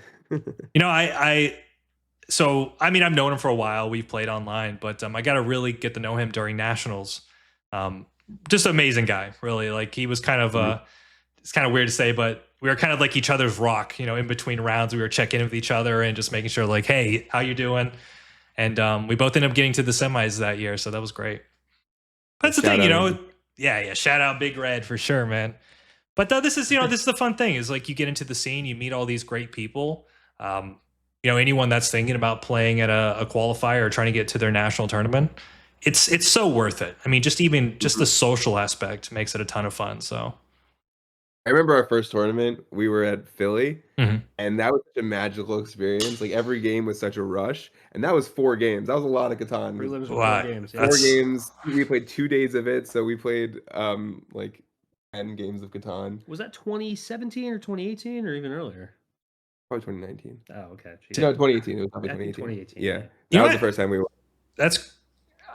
So I mean, I've known him for a while. We've played online, but I got to really get to know him during nationals. Just amazing guy, really. Like he was kind of it's kind of weird to say, but we were kind of like each other's rock. In between rounds, we were checking in with each other and just making sure, like, hey, how you doing? And we both ended up getting to the semis that year, so that was great. That's the thing, Yeah. Shout out Big Red for sure, man. But this is this is the fun thing is like you get into the scene, you meet all these great people. Anyone that's thinking about playing at a qualifier or trying to get to their national tournament, it's so worth it. I mean, just the social aspect makes it a ton of fun. So I remember our first tournament, we were at Philly, Mhm. and that was such a magical experience. Like every game was such a rush, and that was 4 games. That was a lot of Catan. Prelims with Wow, 4 games. Yeah. 4 that's games. We played 2 days of it, so we played like 10 games of Catan. Was that 2017 or 2018 or even earlier? Probably 2019. Oh, okay. No, 2018. It was probably I think 2018. 2018. Yeah. You That know was the what? first time we went.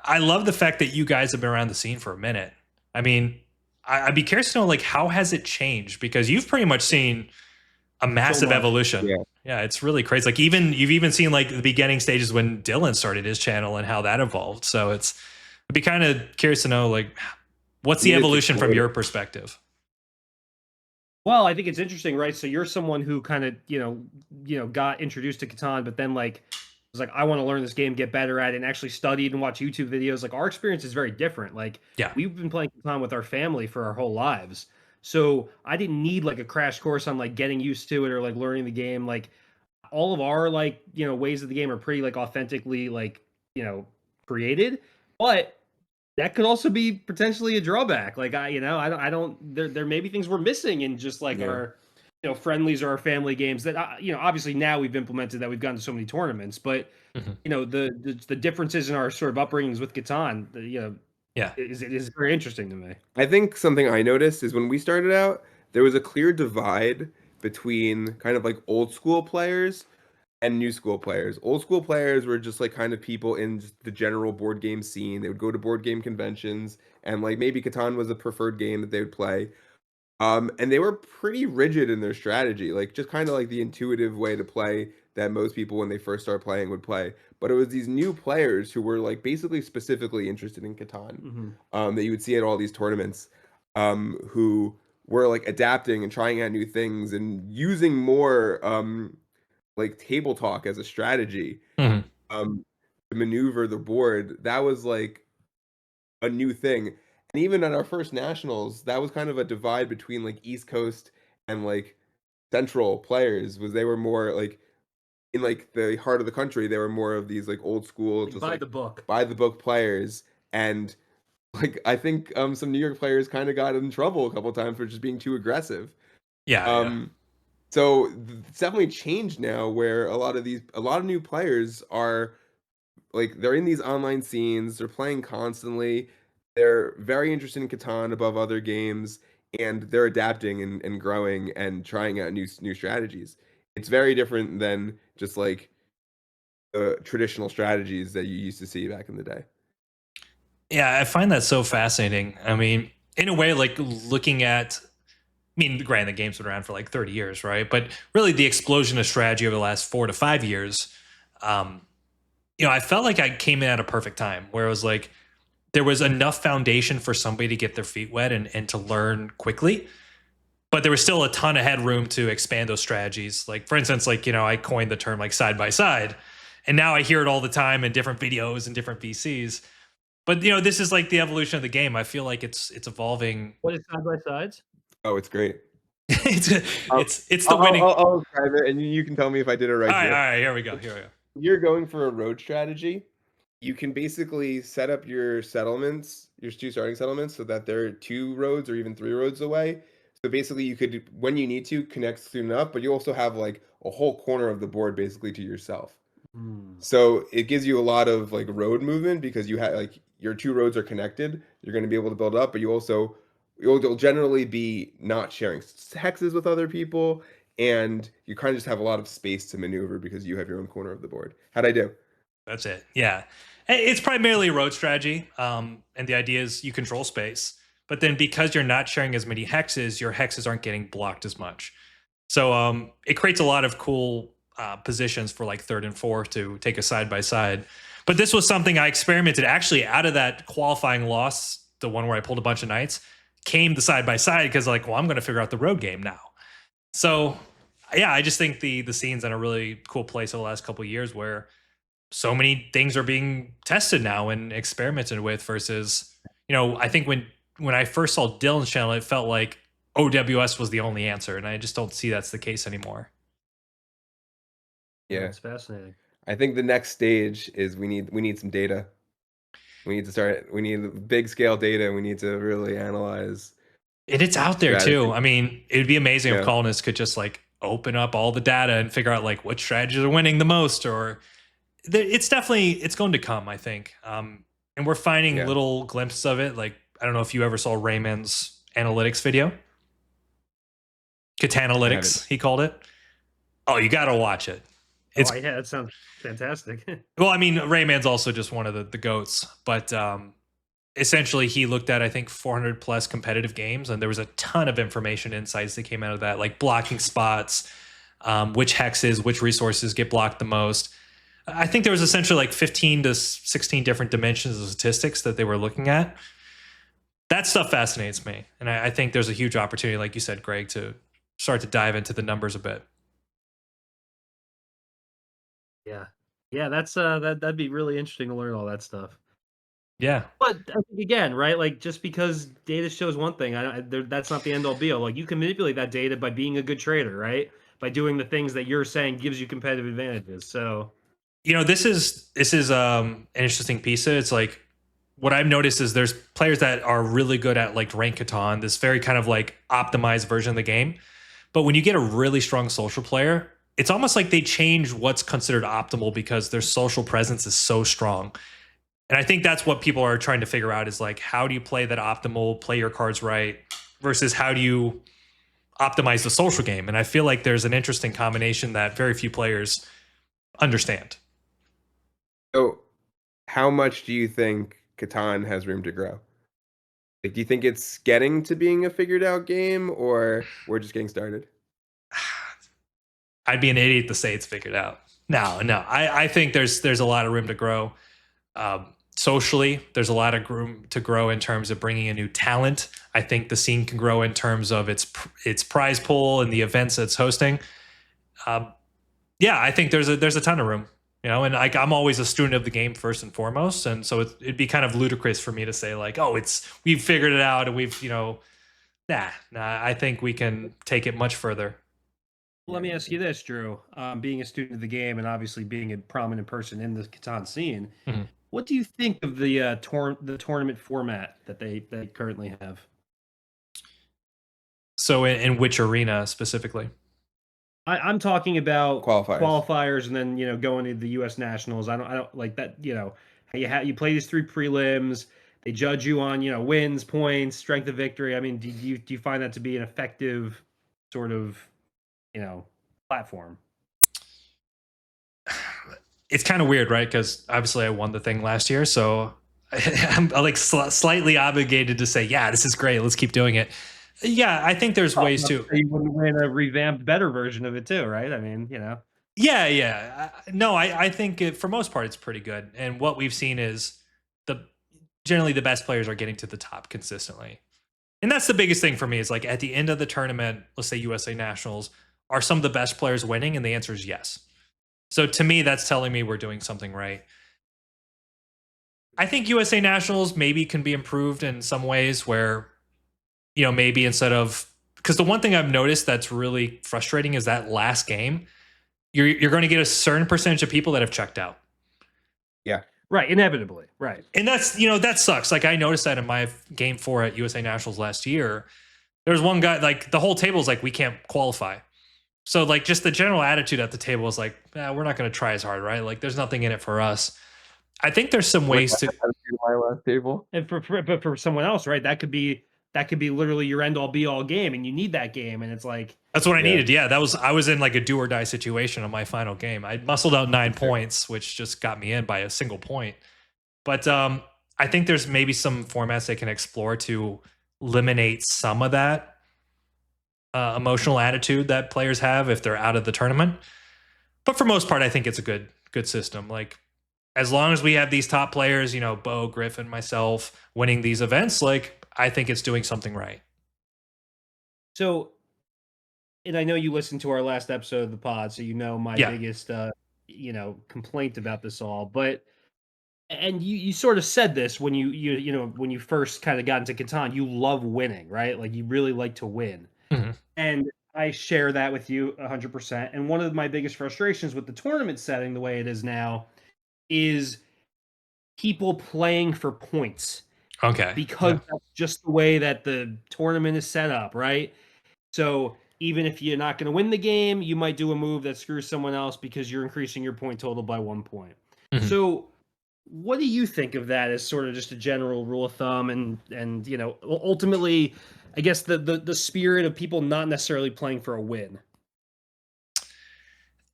I love the fact that you guys have been around the scene for a minute. I mean, I'd be curious to know like how has it changed, because you've pretty much seen a massive much. evolution. Yeah, it's really crazy. Like you've even seen like the beginning stages when Dylan started his channel and how that evolved. So I'd be kind of curious to know like what's the evolution from your perspective. Well, I think it's interesting, right? So you're someone who kind of, got introduced to Catan, but then like was like, I want to learn this game, get better at it, and actually studied and watch YouTube videos. Like our experience is very different. Like Yeah. we've been playing Catan with our family for our whole lives. So I didn't need like a crash course on like getting used to it or like learning the game. Like all of our like, ways of the game are pretty like authentically like, created. But that could also be potentially a drawback. Like I don't there may be things we're missing in just like our friendlies or our family games that obviously now we've implemented that we've gone to so many tournaments, but the differences in our sort of upbringings with Catan, is very interesting to me. I think something I noticed is when we started out, there was a clear divide between kind of like old school players and new school players. Old school players were just like kind of people in just the general board game scene. They would go to board game conventions, and like maybe Catan was a preferred game that they would play. And they were pretty rigid in their strategy, like just kind of like the intuitive way to play that most people when they first start playing would play. But it was these new players who were like basically specifically interested in Catan, that you would see at all these tournaments, who were like adapting and trying out new things and using more like table talk as a strategy, to maneuver the board. That was like a new thing. And even at our first nationals, that was kind of a divide between like East Coast and like Central players. Was they were more like in like the heart of the country, they were more of these like old school, just By like the book. by the book players. And like I think some New York players kind of got in trouble a couple times for just being too aggressive. Yeah. So it's definitely changed now, where a lot of new players are like they're in these online scenes, they're playing constantly, they're very interested in Catan above other games, and they're adapting and growing and trying out new strategies. It's very different than just like the traditional strategies that you used to see back in the day. Yeah, I find that so fascinating. I mean, in a way, like looking at, I mean, granted, the game's been around for like 30 years, right? But really, the explosion of strategy over the last 4 to 5 years, I felt like I came in at a perfect time where it was like there was enough foundation for somebody to get their feet wet and to learn quickly. But there was still a ton of headroom to expand those strategies. Like, for instance, like, I coined the term like side by side. And now I hear it all the time in different videos and different VCs. But this is like the evolution of the game. I feel like it's evolving. What is side by sides? Oh, it's great. it's the winning. I'll describe it, and you can tell me if I did it right. All right, here we go. You're going for a road strategy. you can basically set up your settlements, your 2 starting settlements, so that they're 2 roads or even 3 roads away. So basically, you could, when you need to, connect soon enough, but you also have, like, a whole corner of the board basically to yourself. Hmm. So it gives you a lot of, like, road movement because you have, like, your 2 roads are connected. You're gonna be able to build up, but you'll generally be not sharing hexes with other people, and you kinda just have a lot of space to maneuver because you have your own corner of the board. How'd I do? That's it. Yeah. It's primarily a road strategy. And the idea is you control space. But then because you're not sharing as many hexes, your hexes aren't getting blocked as much. So it creates a lot of cool positions for like third and fourth to take a side by side. But this was something I experimented actually out of that qualifying loss, the one where I pulled a bunch of knights, came the side by side because like, well, I'm going to figure out the road game now. So yeah, I just think the scene's in a really cool place over the last couple of years where so many things are being tested now and experimented with versus, I think when I first saw Dylan's channel, it felt like OWS was the only answer, and I just don't see that's the case anymore. Yeah, Yeah. it's fascinating. I think the next stage is we need some data. We need big scale data. We need to really analyze And it's out there too. strategy. I mean, it would be amazing if Yeah. colonists could just like open up all the data and figure out like what strategies are winning the most, or it's going to come, I think. And we're finding Yeah. little glimpses of it. Like, I don't know if you ever saw Raymond's analytics video. I haven't. Catanalytics, he called it. Oh, you got to watch it. It's Oh, yeah, that sounds fantastic. well, I mean, Rayman's also just one of the goats, but essentially he looked at I think 400 plus competitive games, and there was a ton of information insights that came out of that, like blocking spots, which hexes, which resources get blocked the most. I think there was essentially like 15 to 16 different dimensions of statistics that they were looking at. That stuff fascinates me, and I think there's a huge opportunity, like you said, Greg, to start to dive into the numbers a bit. Yeah. Yeah, that'd be really interesting to learn all that stuff. Yeah. But I think again, right? Like just because data shows one thing, that's not the end all be all. Like you can manipulate that data by being a good trader, right? By doing the things that you're saying gives you competitive advantages. So This is an interesting piece. It's like what I've noticed is there's players that are really good at like rank Catan, this very kind of like optimized version of the game. But when you get a really strong social player, it's almost like they change what's considered optimal because their social presence is so strong. And I think that's what people are trying to figure out is like, how do you play that optimal, play your cards right, versus how do you optimize the social game? And I feel like there's an interesting combination that very few players understand. So, how much do you think Catan has room to grow? Like, do you think it's getting to being a figured out game, or we're just getting started? I'd be an idiot to say it's figured out. No. I think there's a lot of room to grow. Socially, there's a lot of room to grow in terms of bringing a new talent. I think the scene can grow in terms of its prize pool and the events it's hosting. Yeah, I think there's a ton of room. And I'm always a student of the game first and foremost, and so it'd be kind of ludicrous for me to say like, oh, we've figured it out and we've nah. I think we can take it much further. let me ask you this, Drew. Being a student of the game and obviously being a prominent person in the Catan scene, Mhm. what do you think of the tournament format that they currently have? So in which arena specifically? I'm talking about Qualifiers. qualifiers and then going to the U.S. Nationals. I don't like that. You play these three prelims. They judge you on wins, points, strength of victory. I mean, do you find that to be an effective sort of platform? It's kind of weird, right? Because obviously I won the thing last year, so I'm like slightly obligated to say, yeah, this is great. Let's keep doing it. Yeah, I think there's ways to. You wouldn't win a revamped, better version of it too, right? I mean, Yeah. No, I think for most part it's pretty good. And what we've seen is the generally the best players are getting to the top consistently. And that's the biggest thing for me is like at the end of the tournament, let's say USA Nationals, are some of the best players winning? And the answer is yes. So to me, that's telling me we're doing something right. I think USA Nationals maybe can be improved in some ways where, maybe instead of, because the one thing I've noticed that's really frustrating is that last game, you're going to get a certain percentage of people that have checked out. Yeah. Right, inevitably. Right. And that's, that sucks. Like I noticed that in my game 4 at USA Nationals last year. There was one guy, like the whole table is like, we can't qualify. So like just the general attitude at the table was like, we're not going to try as hard, right? Like there's nothing in it for us. I think there's some ways to. My last table. And but for someone else, right? That could be literally your end all be all game, and you need that game, and it's like That's what I needed. Yeah, I was in like a do or die situation on my final game. I muscled out 9 points, which just got me in by a single point. But I think there's maybe some formats they can explore to eliminate some of that emotional attitude that players have if they're out of the tournament. But for most part, I think it's a good system. Like as long as we have these top players, Bo, Griffin, myself winning these events, like I think it's doing something right. so. And I know you listened to our last episode of the pod, so you know my biggest complaint about this all. But and you sort of said this when when you first kind of got into Catan, you love winning, right? Like you really like to win. Mm-hmm. And I share that with you 100%. And one of my biggest frustrations with the tournament setting the way it is now is people playing for points. Okay. Because that's just the way that the tournament is set up, right? So even if you're not going to win the game, you might do a move that screws someone else because you're increasing your point total by 1 point. Mm-hmm. So what do you think of that as sort of just a general rule of thumb and ultimately I guess the spirit of people not necessarily playing for a win?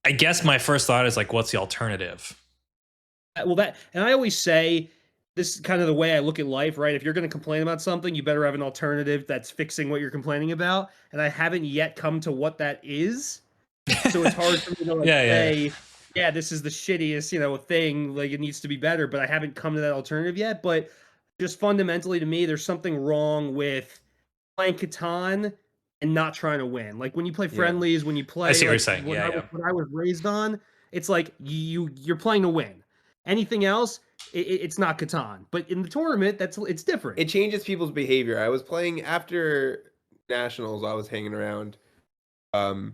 I guess my first thought is like, what's the alternative? Well, and I always say this is kind of the way I look at life, right? If you're going to complain about something, you better have an alternative that's fixing what you're complaining about. And I haven't yet come to what that is. So it's hard for me to say, yeah, this is the shittiest, thing. Like it needs to be better, but I haven't come to that alternative yet. But just fundamentally to me, there's something wrong with playing Catan and not trying to win. Like when you play friendlies, when you play, I see what you're saying. What I was raised on, it's like you're playing to win. Anything else, it's not Catan. But in the tournament, it's different. It changes people's behavior. I was playing after nationals. I was hanging around, and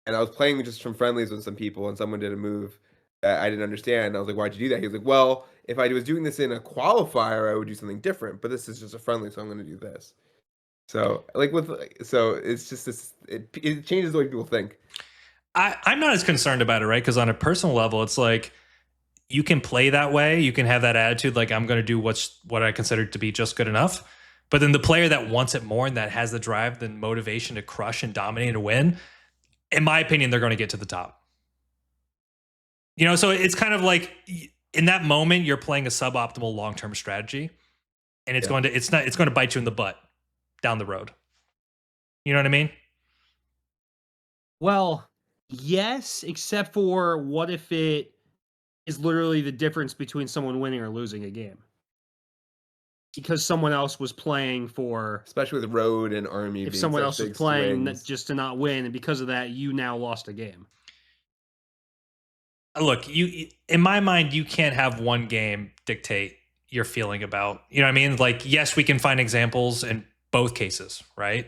I was playing just from friendlies with some people, and someone did a move that I didn't understand. I was like, "Why'd you do that?" He was like, "Well, if I was doing this in a qualifier, I would do something different. But this is just a friendly, so I'm going to do this." So it's just this. It changes the way people think. I'm not as concerned about it, right? Because on a personal level, it's like you can play that way. You can have that attitude, like I'm going to do what I consider to be just good enough. But then the player that wants it more and that has the drive, the motivation to crush and dominate and win, in my opinion, they're going to get to the top. So it's kind of like in that moment, you're playing a suboptimal long-term strategy, and it's going to bite you in the butt down the road. You know what I mean? Well, yes, except for what if it is literally the difference between someone winning or losing a game? Because someone else was playing for, especially with Road and Army. If someone else was playing just to not win, and because of that, you now lost a game. Look, in my mind, you can't have one game dictate your feeling about, you know what I mean? Like, yes, we can find examples in both cases, right?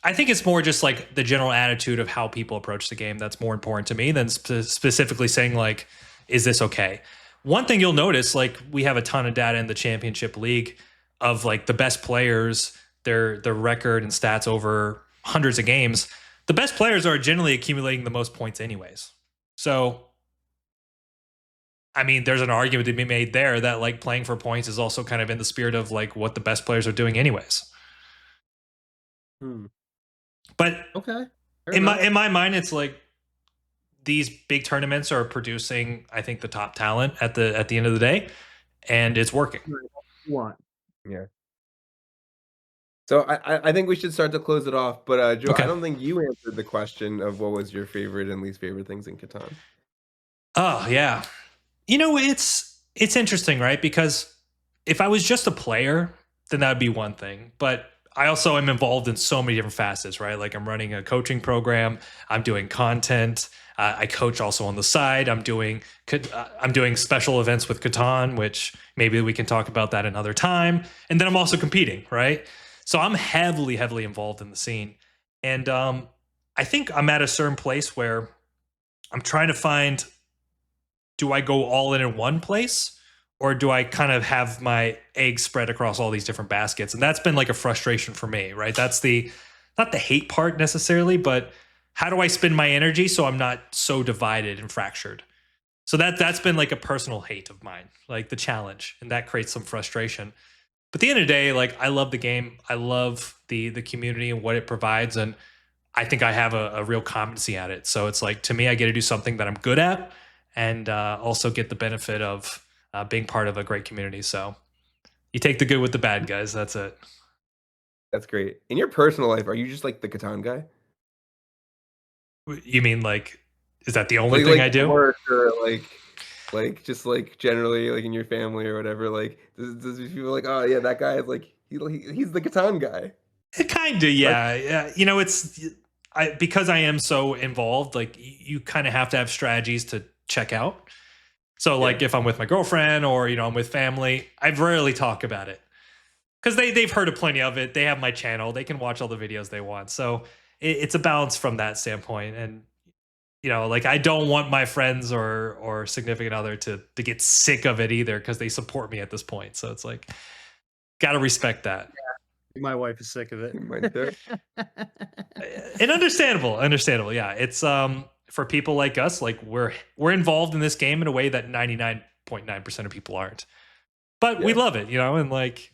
I think it's more just like the general attitude of how people approach the game that's more important to me than specifically saying like, is this okay? One thing you'll notice, like we have a ton of data in the championship league of like the best players, their record and stats over hundreds of games. The best players are generally accumulating the most points anyways. So, I mean, there's an argument to be made there that like playing for points is also kind of in the spirit of like what the best players are doing anyways. But okay, in my mind, it's like these big tournaments are producing, I think, the top talent at the end of the day, and it's working. Yeah. So I think we should start to close it off. But Joe, Okay. I don't think you answered the question of what was your favorite and least favorite things in Catan. Oh yeah, it's interesting, right? Because if I was just a player, then that would be one thing. But I also am involved in so many different facets, right? Like I'm running a coaching program, I'm doing content, I coach also on the side. I'm doing special events with Catan, which maybe we can talk about that another time. And then I'm also competing, right? So I'm heavily involved in the scene, and I think I'm at a certain place where I'm trying to find do I go all in one place, or do I kind of have my eggs spread across all these different baskets? And that's been like a frustration for me, right? That's the not the hate part necessarily, but how do I spend my energy so I'm not so divided and fractured? So that's been like a personal hate of mine, like the challenge, and that creates some frustration. But at the end of the day, like I love the game. I love the community and what it provides, and I think I have a real competency at it. So it's like to me, I get to do something that I'm good at, and also get the benefit of being part of a great community. So you take the good with the bad, guys. That's it. That's great. In your personal life, are you just like the Catan guy? You mean like, is that the only Like thing I at do? work or like just like generally like in your family or whatever? Like does people like, oh yeah, that guy is like he's the Catan guy. Kind of, Right? yeah. Yeah. You know, it's because I am so involved. Like, you kind of have to have strategies to check out. So, Yeah. like, if I'm with my girlfriend or I'm with family, I rarely talk about it because they've heard of plenty of it. They have my channel. They can watch all the videos they want. So it's a balance from that standpoint. And like I don't want my friends or significant other to get sick of it either because they support me at this point. So it's like got to respect that. My wife is sick of it. Mine too. And understandable. Yeah, it's for people like us, like we're involved in this game in a way that 99.9% of people aren't. But we Yeah. love it, and like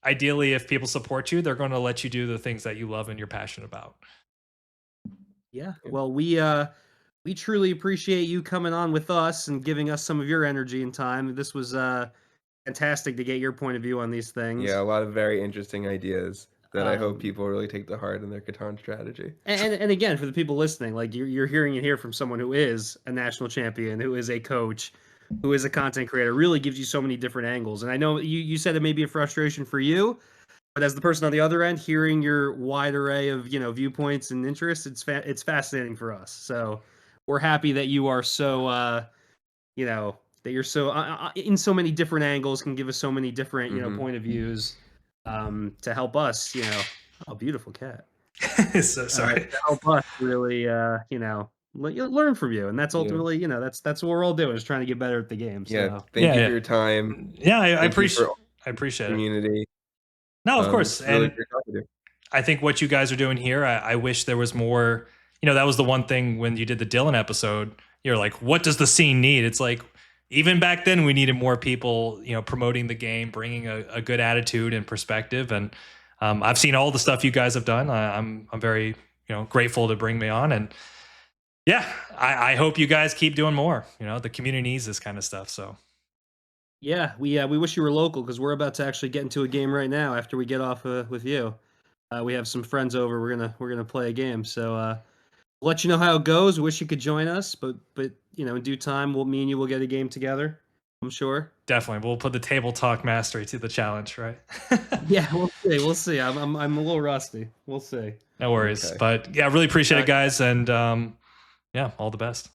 ideally, if people support you, they're going to let you do the things that you love and you're passionate about. Yeah. Yeah. Well, we truly appreciate you coming on with us and giving us some of your energy and time. This was fantastic to get your point of view on these things. Yeah, a lot of very interesting ideas that I hope Um, people really take to heart in their Catan strategy. and again, for the people listening, like you're hearing it here from someone who is a national champion, who is a coach, who is a content creator, really gives you so many different angles. And I know you said it may be a frustration for you, but as the person on the other end, hearing your wide array of viewpoints and interests, it's fascinating for us. So we're happy that you are so that you're so in so many different angles, can give us so many different point of views to help us. Oh, beautiful cat. So sorry. To help us really learn from you, and that's Yeah. ultimately that's what we're all doing, is trying to get better at the game. Yeah, So thank you Yeah. for your time. Yeah, I Thank you for appreciate all I the appreciate it. community. No, of course. It's really And great talking to you. I think what you guys are doing here, I wish there was more. That was the one thing when you did the Dylan episode. You're like, what does the scene need? It's like, even back then, we needed more people, promoting the game, bringing a good attitude and perspective. And I've seen all the stuff you guys have done. I'm very, grateful to bring me on. And yeah, I hope you guys keep doing more. The community needs this kind of stuff. So yeah, we wish you were local, because we're about to actually get into a game right now after we get off with you. We have some friends over. We're gonna play a game. So we'll let you know how it goes. Wish you could join us, but in due time, me and you will get a game together, I'm sure. definitely, we'll put the table talk mastery to the challenge, right? Yeah, we'll see. We'll see. I'm a little rusty. We'll see. No worries. Okay. But yeah, really appreciate it, guys. And yeah, all the best.